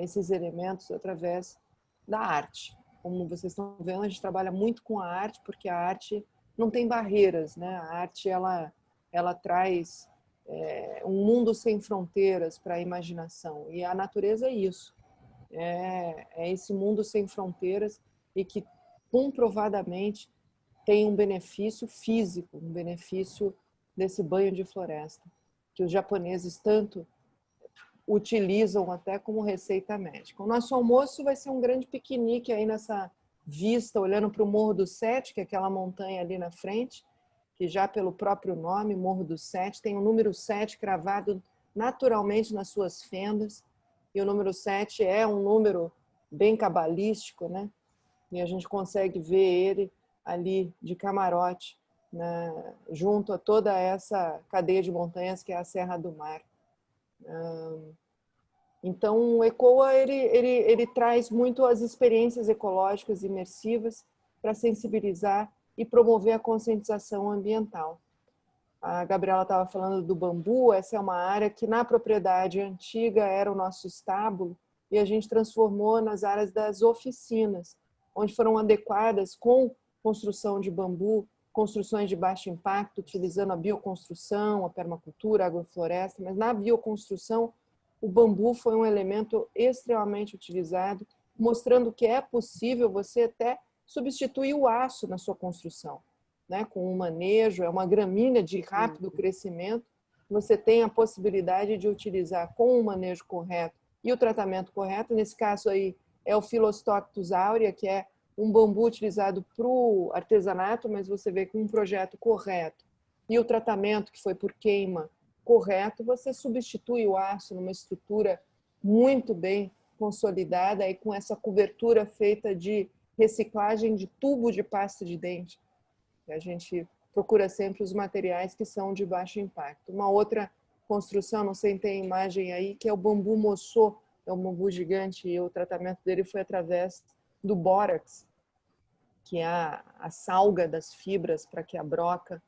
esses elementos através da arte. Como vocês estão vendo, a gente trabalha muito com a arte, porque a arte não tem barreiras, né? A arte ela traz um mundo sem fronteiras para a imaginação, e a natureza é isso, é esse mundo sem fronteiras e que comprovadamente tem um benefício físico, um benefício desse banho de floresta, que os japoneses tanto utilizam até como receita médica. O nosso almoço vai ser um grande piquenique aí nessa vista, olhando para o Morro do Sete, que é aquela montanha ali na frente, que já pelo próprio nome, Morro do Sete, tem o número 7 cravado naturalmente nas suas fendas, e o número 7 é um número bem cabalístico, né? E a gente consegue ver ele ali de camarote, né? Junto a toda essa cadeia de montanhas que é a Serra do Mar. Então, o ECOA ele traz muito as experiências ecológicas imersivas para sensibilizar e promover a conscientização ambiental. A Gabriela estava falando do bambu, essa é uma área que na propriedade antiga era o nosso estábulo, e a gente transformou nas áreas das oficinas, onde foram adequadas com construção de bambu, construções de baixo impacto, utilizando a bioconstrução, a permacultura, a agrofloresta, mas na bioconstrução o bambu foi um elemento extremamente utilizado, mostrando que é possível você até substituir o aço na sua construção, né? Com o manejo, é uma gramínea de rápido crescimento, você tem a possibilidade de utilizar com o manejo correto e o tratamento correto. Nesse caso aí é o Phyllostoctus aurea, que é um bambu utilizado para o artesanato, mas você vê com um projeto correto e o tratamento que foi por queima correto, você substitui o aço numa estrutura muito bem consolidada e com essa cobertura feita de reciclagem de tubo de pasta de dente. A gente procura sempre os materiais que são de baixo impacto. Uma outra construção, não sei se tem imagem aí, que é o bambu moçô, é um bambu gigante, e o tratamento dele foi através do bórax, que é a salga das fibras para que a broca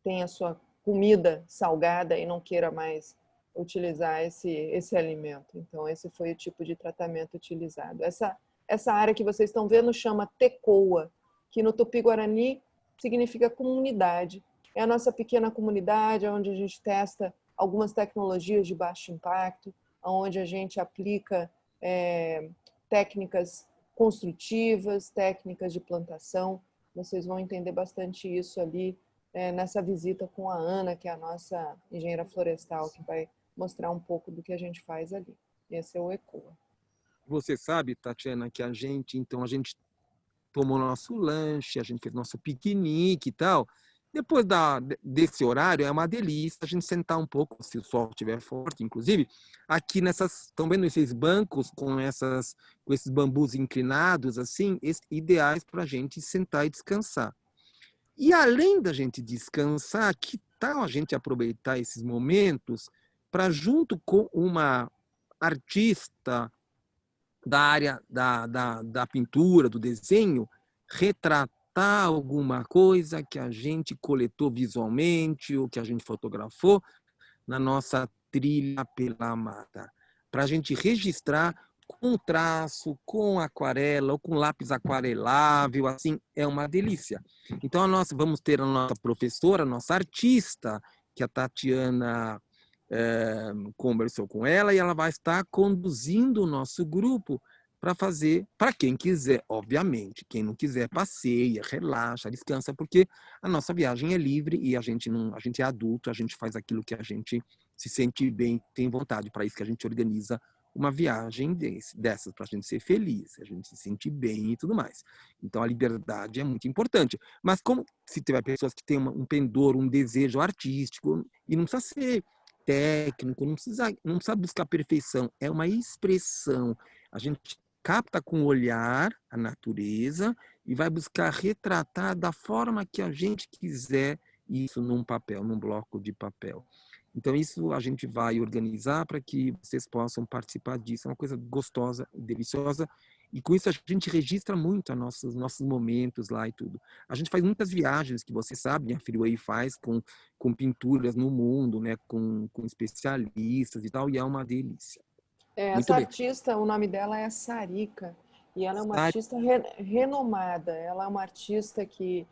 tem a sua comida salgada e não queira mais utilizar esse alimento. Então, esse foi o tipo de tratamento utilizado. Essa área que vocês estão vendo chama Tecoa, que no Tupi-Guarani significa comunidade. É a nossa pequena comunidade, onde a gente testa algumas tecnologias de baixo impacto, onde a gente aplica técnicas construtivas, técnicas de plantação. Vocês vão entender bastante isso ali nessa visita com a Ana, que é a nossa engenheira florestal, que vai mostrar um pouco do que a gente faz ali. Esse é o ECOA. Você sabe, Tatiana, que a gente tomou nosso lanche, a gente fez nosso piquenique e tal. Depois desse horário, é uma delícia a gente sentar um pouco, se o sol estiver forte, inclusive, aqui estão vendo esses bancos com esses bambus inclinados, assim, ideais para a gente sentar e descansar. E além da gente descansar, que tal a gente aproveitar esses momentos para, junto com uma artista da área da pintura, do desenho, retratar alguma coisa que a gente coletou visualmente ou que a gente fotografou na nossa trilha pela mata, para a gente registrar com traço, com aquarela ou com lápis aquarelável, assim, é uma delícia. Então, vamos ter a nossa professora, a nossa artista, que a Tatiana conversou com ela, e ela vai estar conduzindo o nosso grupo para fazer, para quem quiser, obviamente. Quem não quiser, passeia, relaxa, descansa, porque a nossa viagem é livre e a gente é adulto, a gente faz aquilo que a gente se sente bem, tem vontade. Para isso que a gente organiza uma viagem dessas, para a gente ser feliz, a gente se sentir bem e tudo mais. Então, a liberdade é muito importante. Mas como se tiver pessoas que têm um pendor, um desejo artístico, e não precisa ser técnico, não precisa buscar perfeição, é uma expressão. A gente capta com o olhar a natureza e vai buscar retratar da forma que a gente quiser isso num papel, num bloco de papel. Então, isso a gente vai organizar para que vocês possam participar disso. É uma coisa gostosa, deliciosa. E com isso a gente registra muito nossos momentos lá e tudo. A gente faz muitas viagens, que vocês sabem, a Freeway faz com pinturas no mundo, né, com especialistas e tal, e é uma delícia. Essa artista, o nome dela é Sarika, e ela é uma artista renomada. Ela é uma artista que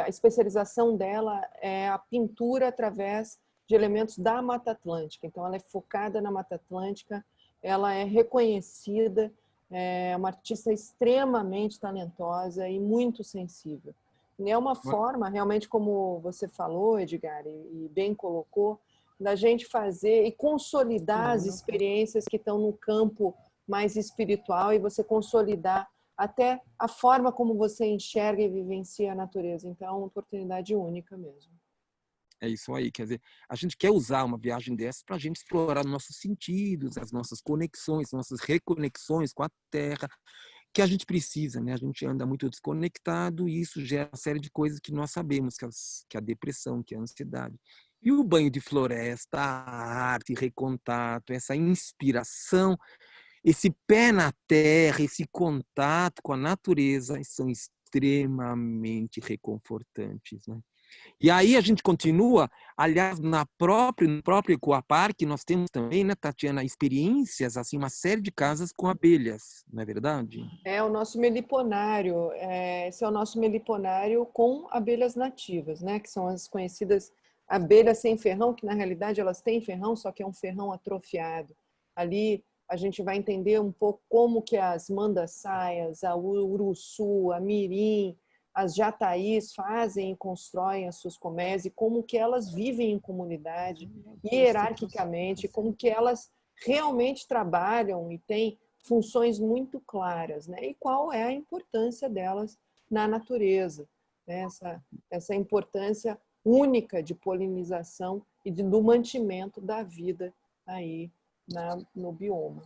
a especialização dela é a pintura através de elementos da Mata Atlântica. Então, ela é focada na Mata Atlântica, ela é reconhecida, é uma artista extremamente talentosa e muito sensível. E é uma forma, realmente, como você falou, Edgar, e bem colocou, da gente fazer e consolidar as experiências que estão no campo mais espiritual e você consolidar até a forma como você enxerga e vivencia a natureza. Então, é uma oportunidade única mesmo. É isso aí, quer dizer, a gente quer usar uma viagem dessa para a gente explorar nossos sentidos, as nossas conexões, nossas reconexões com a Terra, que a gente precisa, né? A gente anda muito desconectado e isso gera uma série de coisas que nós sabemos, que a depressão, que a ansiedade. E o banho de floresta, a arte, recontato, essa inspiração, esse pé na terra, esse contato com a natureza são extremamente reconfortantes, né? E aí a gente continua, aliás, no próprio Ecopark, nós temos também, né, Tatiana, experiências, assim, uma série de casas com abelhas, não é verdade? É o nosso meliponário, esse é o nosso meliponário com abelhas nativas, né, que são as conhecidas abelhas sem ferrão, que na realidade elas têm ferrão, só que é um ferrão atrofiado. Ali a gente vai entender um pouco como que as mandaçaias, a uruçu, a mirim, as jataís fazem e constroem as suas colmeias e como que elas vivem em comunidade, hierarquicamente, como que elas realmente trabalham e têm funções muito claras, né? E qual é a importância delas na natureza, né? Essa importância única de polinização e do mantimento da vida aí no bioma.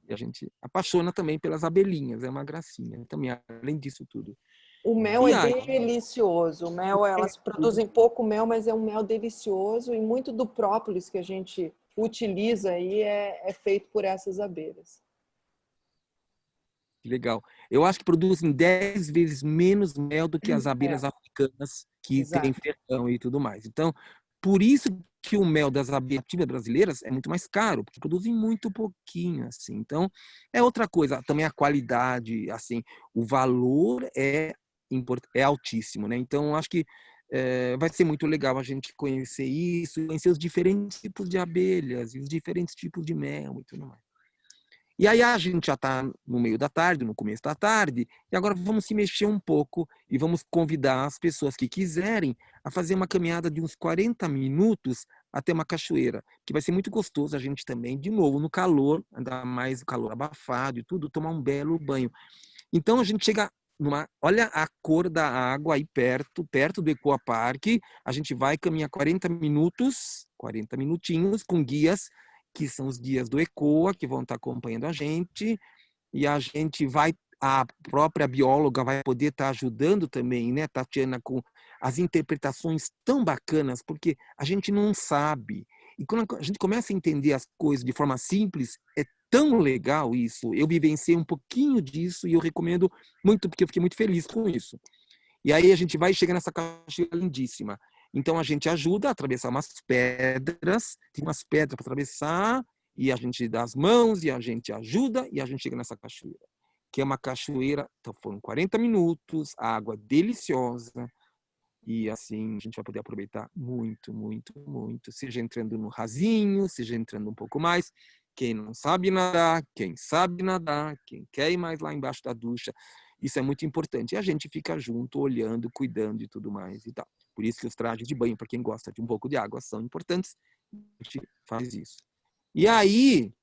E a gente apaixona também pelas abelhinhas, é uma gracinha também, além disso tudo. O mel delicioso. O mel, elas produzem pouco mel, mas é um mel delicioso e muito do própolis que a gente utiliza aí é feito por essas abelhas. Que legal. Eu acho que produzem 10 vezes menos mel do que as abelhas africanas que tem ferrão e tudo mais. Então, por isso que o mel das abelhas nativas brasileiras é muito mais caro, porque produzem muito pouquinho, assim. Então, é outra coisa. Também a qualidade, assim, o valor é altíssimo, né? Então, acho que vai ser muito legal a gente conhecer isso, conhecer os diferentes tipos de abelhas e os diferentes tipos de mel e tudo mais. E aí a gente já está no meio da tarde, no começo da tarde, e agora vamos se mexer um pouco e vamos convidar as pessoas que quiserem a fazer uma caminhada de uns 40 minutos até uma cachoeira, que vai ser muito gostoso a gente também, de novo, no calor, ainda mais o calor abafado e tudo, tomar um belo banho. Então a gente chega olha a cor da água aí perto do Ecoa Park, a gente vai caminhar 40 minutinhos com guias, que são os guias do Ecoa, que vão estar acompanhando a gente a própria bióloga vai poder estar ajudando também, né, Tatiana, com as interpretações tão bacanas, porque a gente não sabe. E quando a gente começa a entender as coisas de forma simples, é tão legal isso. Eu vivenciei um pouquinho disso e eu recomendo muito, porque eu fiquei muito feliz com isso. E aí a gente vai chegar nessa cachoeira lindíssima. Então a gente ajuda a atravessar umas pedras, tem umas pedras para atravessar, e a gente dá as mãos, e a gente ajuda, e a gente chega nessa cachoeira. Que é uma cachoeira, então foram 40 minutos, água deliciosa, e assim a gente vai poder aproveitar muito, muito, muito, seja entrando no rasinho, seja entrando um pouco mais. Quem não sabe nadar, quem sabe nadar, quem quer ir mais lá embaixo da ducha, isso é muito importante. E a gente fica junto, olhando, cuidando e tudo mais e tal. Por isso que os trajes de banho, para quem gosta de um pouco de água, são importantes. A gente faz isso. E aí,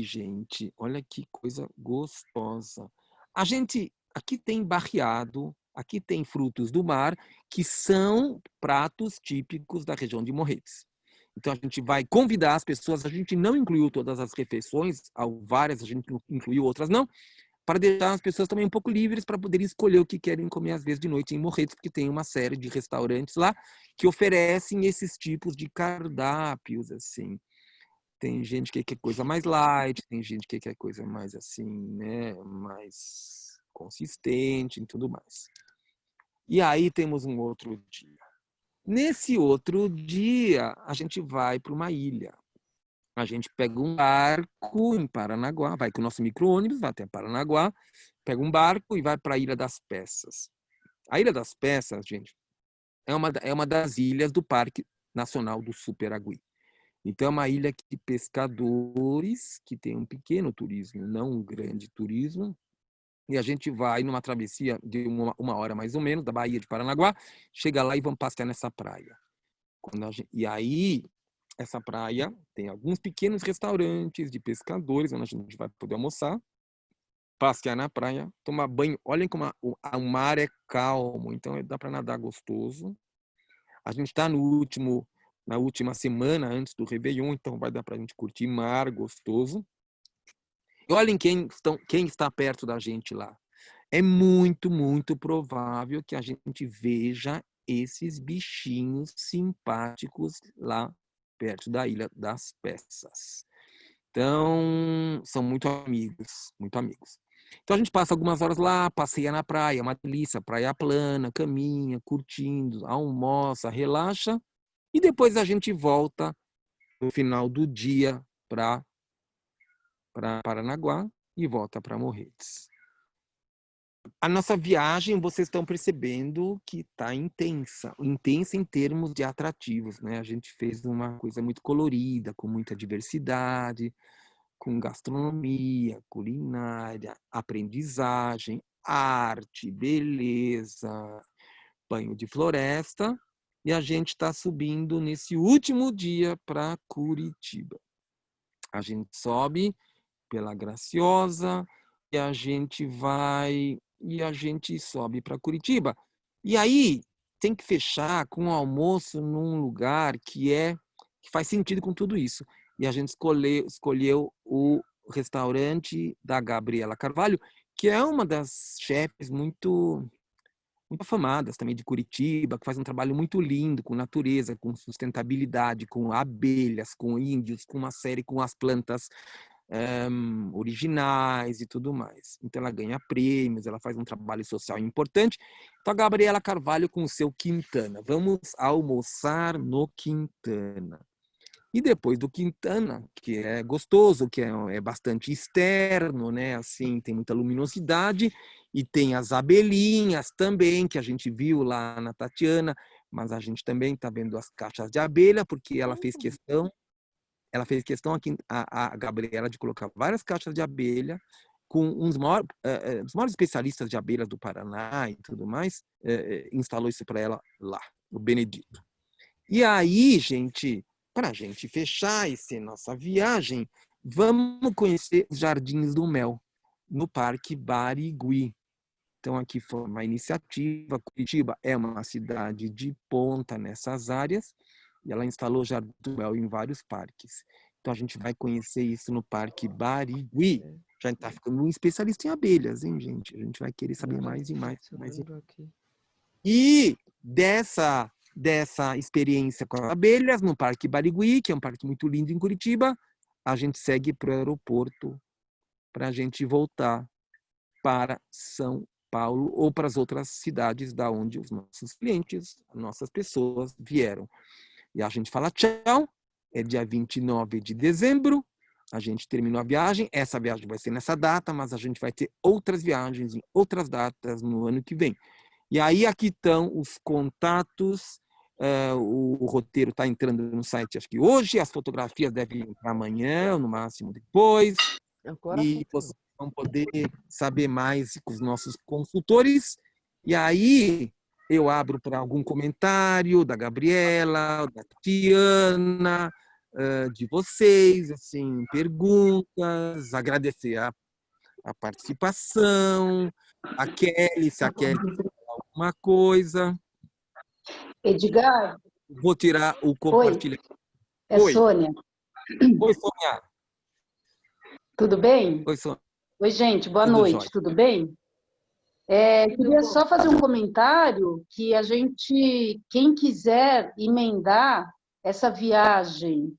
gente, olha que coisa gostosa. A gente aqui tem barreado, aqui tem frutos do mar, que são pratos típicos da região de Morretes. Então a gente vai convidar as pessoas, a gente não incluiu todas as refeições, várias a gente incluiu, outras não, para deixar as pessoas também um pouco livres para poderem escolher o que querem comer às vezes de noite em Morretes, porque tem uma série de restaurantes lá que oferecem esses tipos de cardápios, assim. Tem gente que quer coisa mais light, tem gente que quer coisa mais assim, né, mais consistente e tudo mais. E aí temos um outro dia. Nesse outro dia, a gente vai para uma ilha. A gente pega um barco em Paranaguá, vai com o nosso micro-ônibus, vai até Paranaguá, pega um barco e vai para a Ilha das Peças. A Ilha das Peças, gente, é uma das ilhas do Parque Nacional do Superagui. Então, é uma ilha de pescadores que tem um pequeno turismo, não um grande turismo. E a gente vai numa travessia de uma hora mais ou menos, da Baía de Paranaguá, chega lá e vamos passear nessa praia. E aí, essa praia tem alguns pequenos restaurantes de pescadores, onde a gente vai poder almoçar, passear na praia, tomar banho. Olhem como o mar é calmo, então dá para nadar gostoso. A gente está na última semana antes do Réveillon, então vai dar para a gente curtir mar gostoso. E olhem quem está perto da gente lá. É muito, muito provável que a gente veja esses bichinhos simpáticos lá perto da Ilha das Peças. Então, são muito amigos, muito amigos. Então, a gente passa algumas horas lá, passeia na praia, uma delícia, praia plana, caminha, curtindo, almoça, relaxa, e depois a gente volta no final do dia para Paranaguá e volta para Morretes. A nossa viagem, vocês estão percebendo que está intensa em termos de atrativos, né? A gente fez uma coisa muito colorida, com muita diversidade, com gastronomia, culinária, aprendizagem, arte, beleza, banho de floresta, e a gente está subindo nesse último dia para Curitiba. A gente sobe pela Graciosa e a gente sobe para Curitiba. E aí tem que fechar com um almoço num lugar que faz sentido com tudo isso. E a gente escolheu o restaurante da Gabriela Carvalho, que é uma das chefes muito afamadas também de Curitiba, que faz um trabalho muito lindo com natureza, com sustentabilidade, com abelhas, com índios, com uma série, com as plantas originais e tudo mais. Então ela ganha prêmios, ela faz um trabalho social importante. Então a Gabriela Carvalho com o seu Quintana. Vamos almoçar no Quintana. E depois do Quintana, que é gostoso, que é bastante externo, né? Assim, tem muita luminosidade, e tem as abelhinhas também, que a gente viu lá na Tatiana, mas a gente também está vendo as caixas de abelha, porque ela fez questão aqui, a Gabriela, de colocar várias caixas de abelha com os maiores especialistas de abelhas do Paraná e tudo mais, instalou isso para ela lá, o Benedito. E aí, gente, para a gente fechar nossa viagem, vamos conhecer os Jardins do Mel, no Parque Barigui. Então, aqui foi uma iniciativa. Curitiba é uma cidade de ponta nessas áreas, e ela instalou Jardim do Mel em vários parques. Então, a gente vai conhecer isso no Parque Barigui. Já está ficando um especialista em abelhas, hein, gente? A gente vai querer saber mais e mais. E dessa experiência com as abelhas no Parque Barigui, que é um parque muito lindo em Curitiba, a gente segue para o aeroporto para a gente voltar para São Paulo ou para as outras cidades da onde os nossos clientes, nossas pessoas vieram. E a gente fala tchau, é dia 29 de dezembro, a gente terminou a viagem, essa viagem vai ser nessa data, mas a gente vai ter outras viagens em outras datas no ano que vem. E aí aqui estão os contatos, o roteiro está entrando no site, acho que hoje, as fotografias devem entrar amanhã, ou no máximo depois, e vocês vão poder saber mais com os nossos consultores. E aí eu abro para algum comentário da Gabriela, da Tiana, de vocês, assim, perguntas, agradecer a participação, a Kelly, se a Kelly alguma coisa. Edgar? Vou tirar o compartilhamento. Oi, é Sônia. Oi, Sônia. Tudo bem? Oi, Sônia. Oi, gente, boa Tudo noite, jóia. tudo bem? Queria só fazer um comentário que a gente, quem quiser emendar essa viagem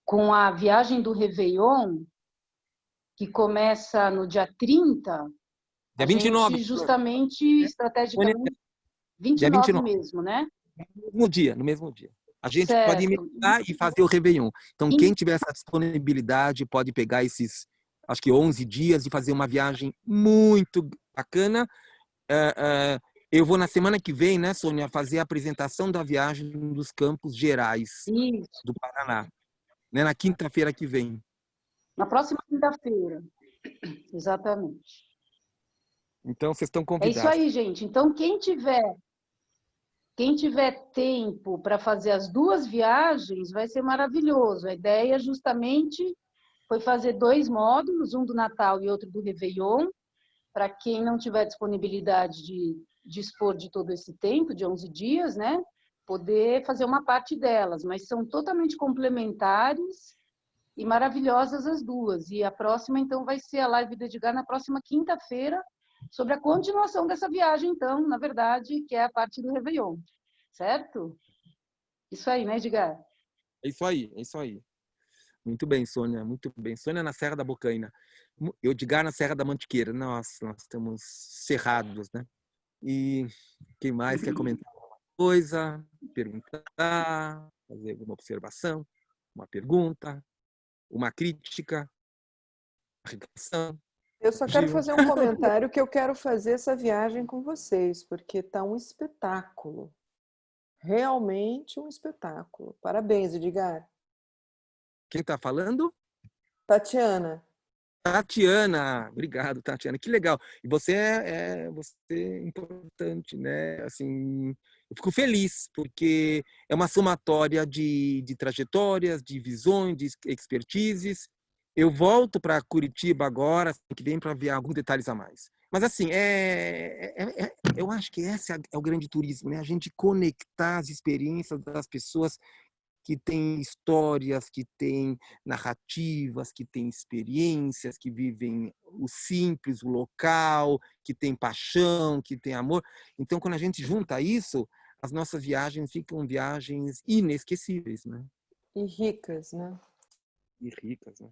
com a viagem do Réveillon, que começa no dia 30, Dia 29. gente justamente, estrategicamente, 29 mesmo, né? No mesmo dia. A gente pode emendar e fazer o Réveillon. Então, quem tiver essa disponibilidade pode pegar esses, acho que 11 dias e fazer uma viagem muito bacana. Eu vou na semana que vem, né, Sônia, fazer a apresentação da viagem dos Campos Gerais do Paraná. Né, na quinta-feira que vem. Na próxima quinta-feira. Exatamente. Então, vocês estão convidados. É isso aí, gente. Então, quem tiver tempo para fazer as duas viagens, vai ser maravilhoso. A ideia justamente foi fazer 2 módulos, um do Natal e outro do Réveillon, para quem não tiver disponibilidade de dispor de todo esse tempo, de 11 dias, né? Poder fazer uma parte delas, mas são totalmente complementares e maravilhosas as duas. E a próxima, então, vai ser a live do Edgar na próxima quinta-feira, sobre a continuação dessa viagem, então, na verdade, que é a parte do Réveillon. Certo? Isso aí, né, Edgar? É isso aí, é isso aí. Muito bem, Sônia, muito bem. Sônia na Serra da Bocaina. Edgar na Serra da Mantiqueira. Nossa, nós estamos cerrados, né? E quem mais quer comentar alguma coisa, perguntar, fazer alguma observação, uma pergunta, uma crítica, uma reclamação? Eu só quero fazer um comentário que eu quero fazer essa viagem com vocês, porque está um espetáculo. Realmente um espetáculo. Parabéns, Edgar. Quem está falando? Tatiana. Tatiana, obrigado, Tatiana, que legal. E você você é importante, né? Assim, eu fico feliz, porque é uma somatória de trajetórias, de visões, de expertises. Eu volto para Curitiba agora, que vem para ver alguns detalhes a mais. Mas, assim, eu acho que esse é o grande turismo, né? A gente conectar as experiências das pessoas que têm histórias, que têm narrativas, que têm experiências, que vivem o simples, o local, que têm paixão, que têm amor. Então, quando a gente junta isso, as nossas viagens ficam viagens inesquecíveis, né? E ricas, né? E ricas, né?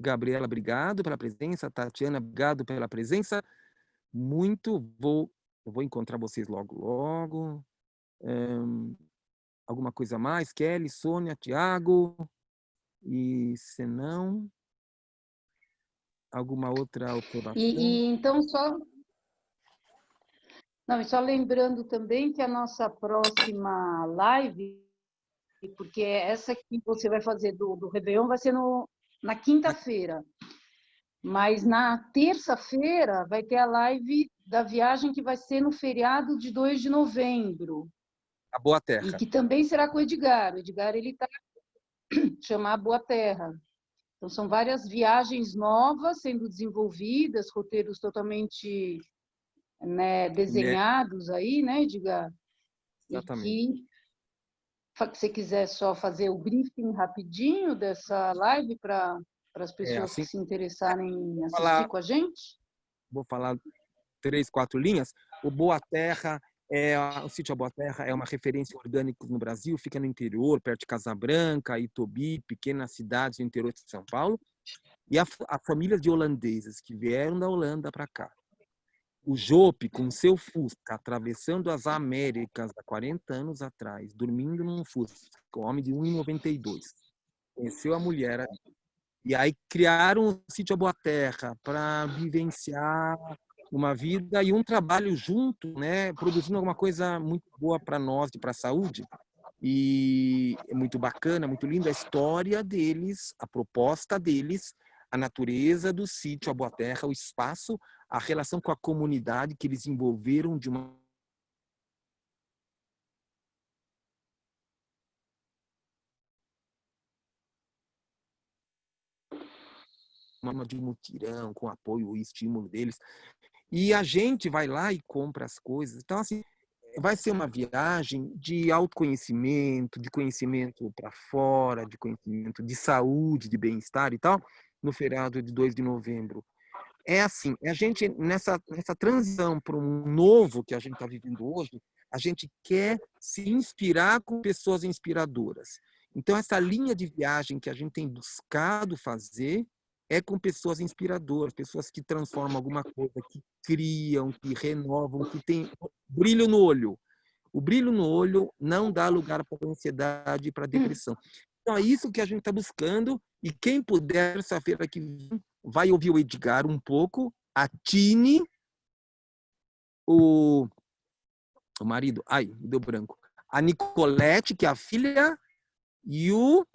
Gabriela, obrigado pela presença. Tatiana, obrigado pela presença. Eu vou encontrar vocês logo, logo. Alguma coisa mais? Kelly, Sônia, Tiago? E se não, alguma outra observação? Então, e só lembrando também que a nossa próxima live, porque essa que você vai fazer do Réveillon vai ser na quinta-feira. Mas na terça-feira vai ter a live da viagem que vai ser no feriado de 2 de novembro. A Boa Terra. E que também será com o Edgar. O Edgar, ele está chamar Boa Terra. Então, são várias viagens novas sendo desenvolvidas, roteiros totalmente, né, desenhados aí, né, Edgar? Exatamente. E que, se você quiser só fazer o briefing rapidinho dessa live para as pessoas assim, que se interessarem em assistir falar, com a gente. Vou falar 3, 4 linhas. O Boa Terra, o sítio A Boa Terra é uma referência orgânica no Brasil, fica no interior, perto de Casabranca, Itobi, pequenas cidades do interior de São Paulo. E a família de holandeses que vieram da Holanda para cá. O Jope, com seu Fusca, atravessando as Américas há 40 anos atrás, dormindo num Fusca, um homem de 1,92. Conheceu a mulher e aí criaram o sítio A Boa Terra para vivenciar uma vida e um trabalho junto, né, produzindo alguma coisa muito boa para nós e para a saúde. E é muito bacana, muito linda a história deles, a proposta deles, a natureza do sítio A Boa Terra, o espaço, a relação com a comunidade que eles envolveram de uma forma de mutirão, com apoio e estímulo deles. E a gente vai lá e compra as coisas. Então, assim, vai ser uma viagem de autoconhecimento, de conhecimento para fora, de conhecimento de saúde, de bem-estar e tal, no feriado de 2 de novembro. É assim, a gente, nessa transição para um novo que a gente está vivendo hoje, a gente quer se inspirar com pessoas inspiradoras. Então, essa linha de viagem que a gente tem buscado fazer é com pessoas inspiradoras, pessoas que transformam alguma coisa, que criam, que renovam, que têm brilho no olho. O brilho no olho não dá lugar para ansiedade e para depressão. Então, é isso que a gente está buscando. E quem puder, terça-feira que vem, vai ouvir o Edgar um pouco, a Tine, o marido, ai, me deu branco, a Nicolete, que é a filha, e o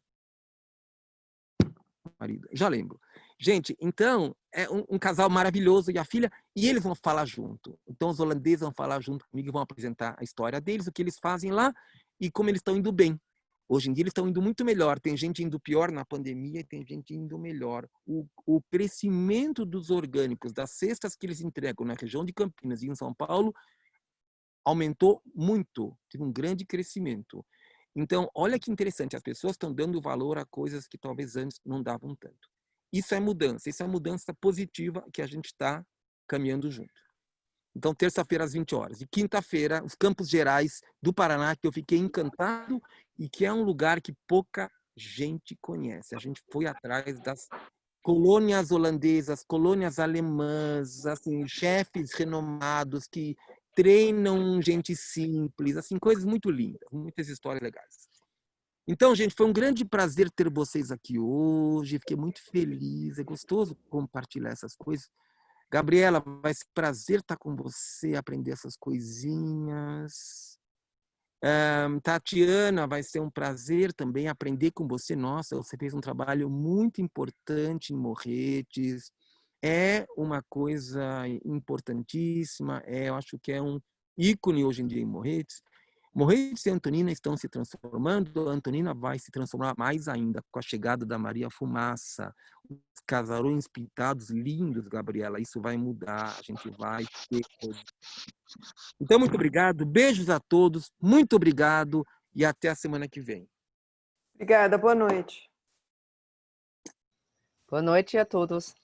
marido, já lembro. Gente, então, é um casal maravilhoso e a filha, e eles vão falar junto. Então, os holandeses vão falar junto comigo e vão apresentar a história deles, o que eles fazem lá e como eles estão indo bem. Hoje em dia, eles estão indo muito melhor. Tem gente indo pior na pandemia e tem gente indo melhor. O crescimento dos orgânicos, das cestas que eles entregam na região de Campinas e em São Paulo, aumentou muito. Teve um grande crescimento. Então, olha que interessante. As pessoas estão dando valor a coisas que talvez antes não davam tanto. Isso é mudança positiva que a gente está caminhando junto. Então, terça-feira às 20 horas. E quinta-feira, os Campos Gerais do Paraná, que eu fiquei encantado e que é um lugar que pouca gente conhece. A gente foi atrás das colônias holandesas, colônias alemãs, assim, chefes renomados que treinam gente simples, assim, coisas muito lindas, muitas histórias legais. Então, gente, foi um grande prazer ter vocês aqui hoje. Fiquei muito feliz. É gostoso compartilhar essas coisas. Gabriela, vai ser um prazer estar com você, aprender essas coisinhas. Tatiana, vai ser um prazer também aprender com você. Nossa, você fez um trabalho muito importante em Morretes. É uma coisa importantíssima. Eu acho que é um ícone hoje em dia em Morretes. Morretes e Antonina estão se transformando. A Antonina vai se transformar mais ainda com a chegada da Maria Fumaça. Os casarões pintados lindos, Gabriela. Isso vai mudar. A gente vai ter... Então, muito obrigado. Beijos a todos. Muito obrigado. E até a semana que vem. Obrigada. Boa noite. Boa noite a todos.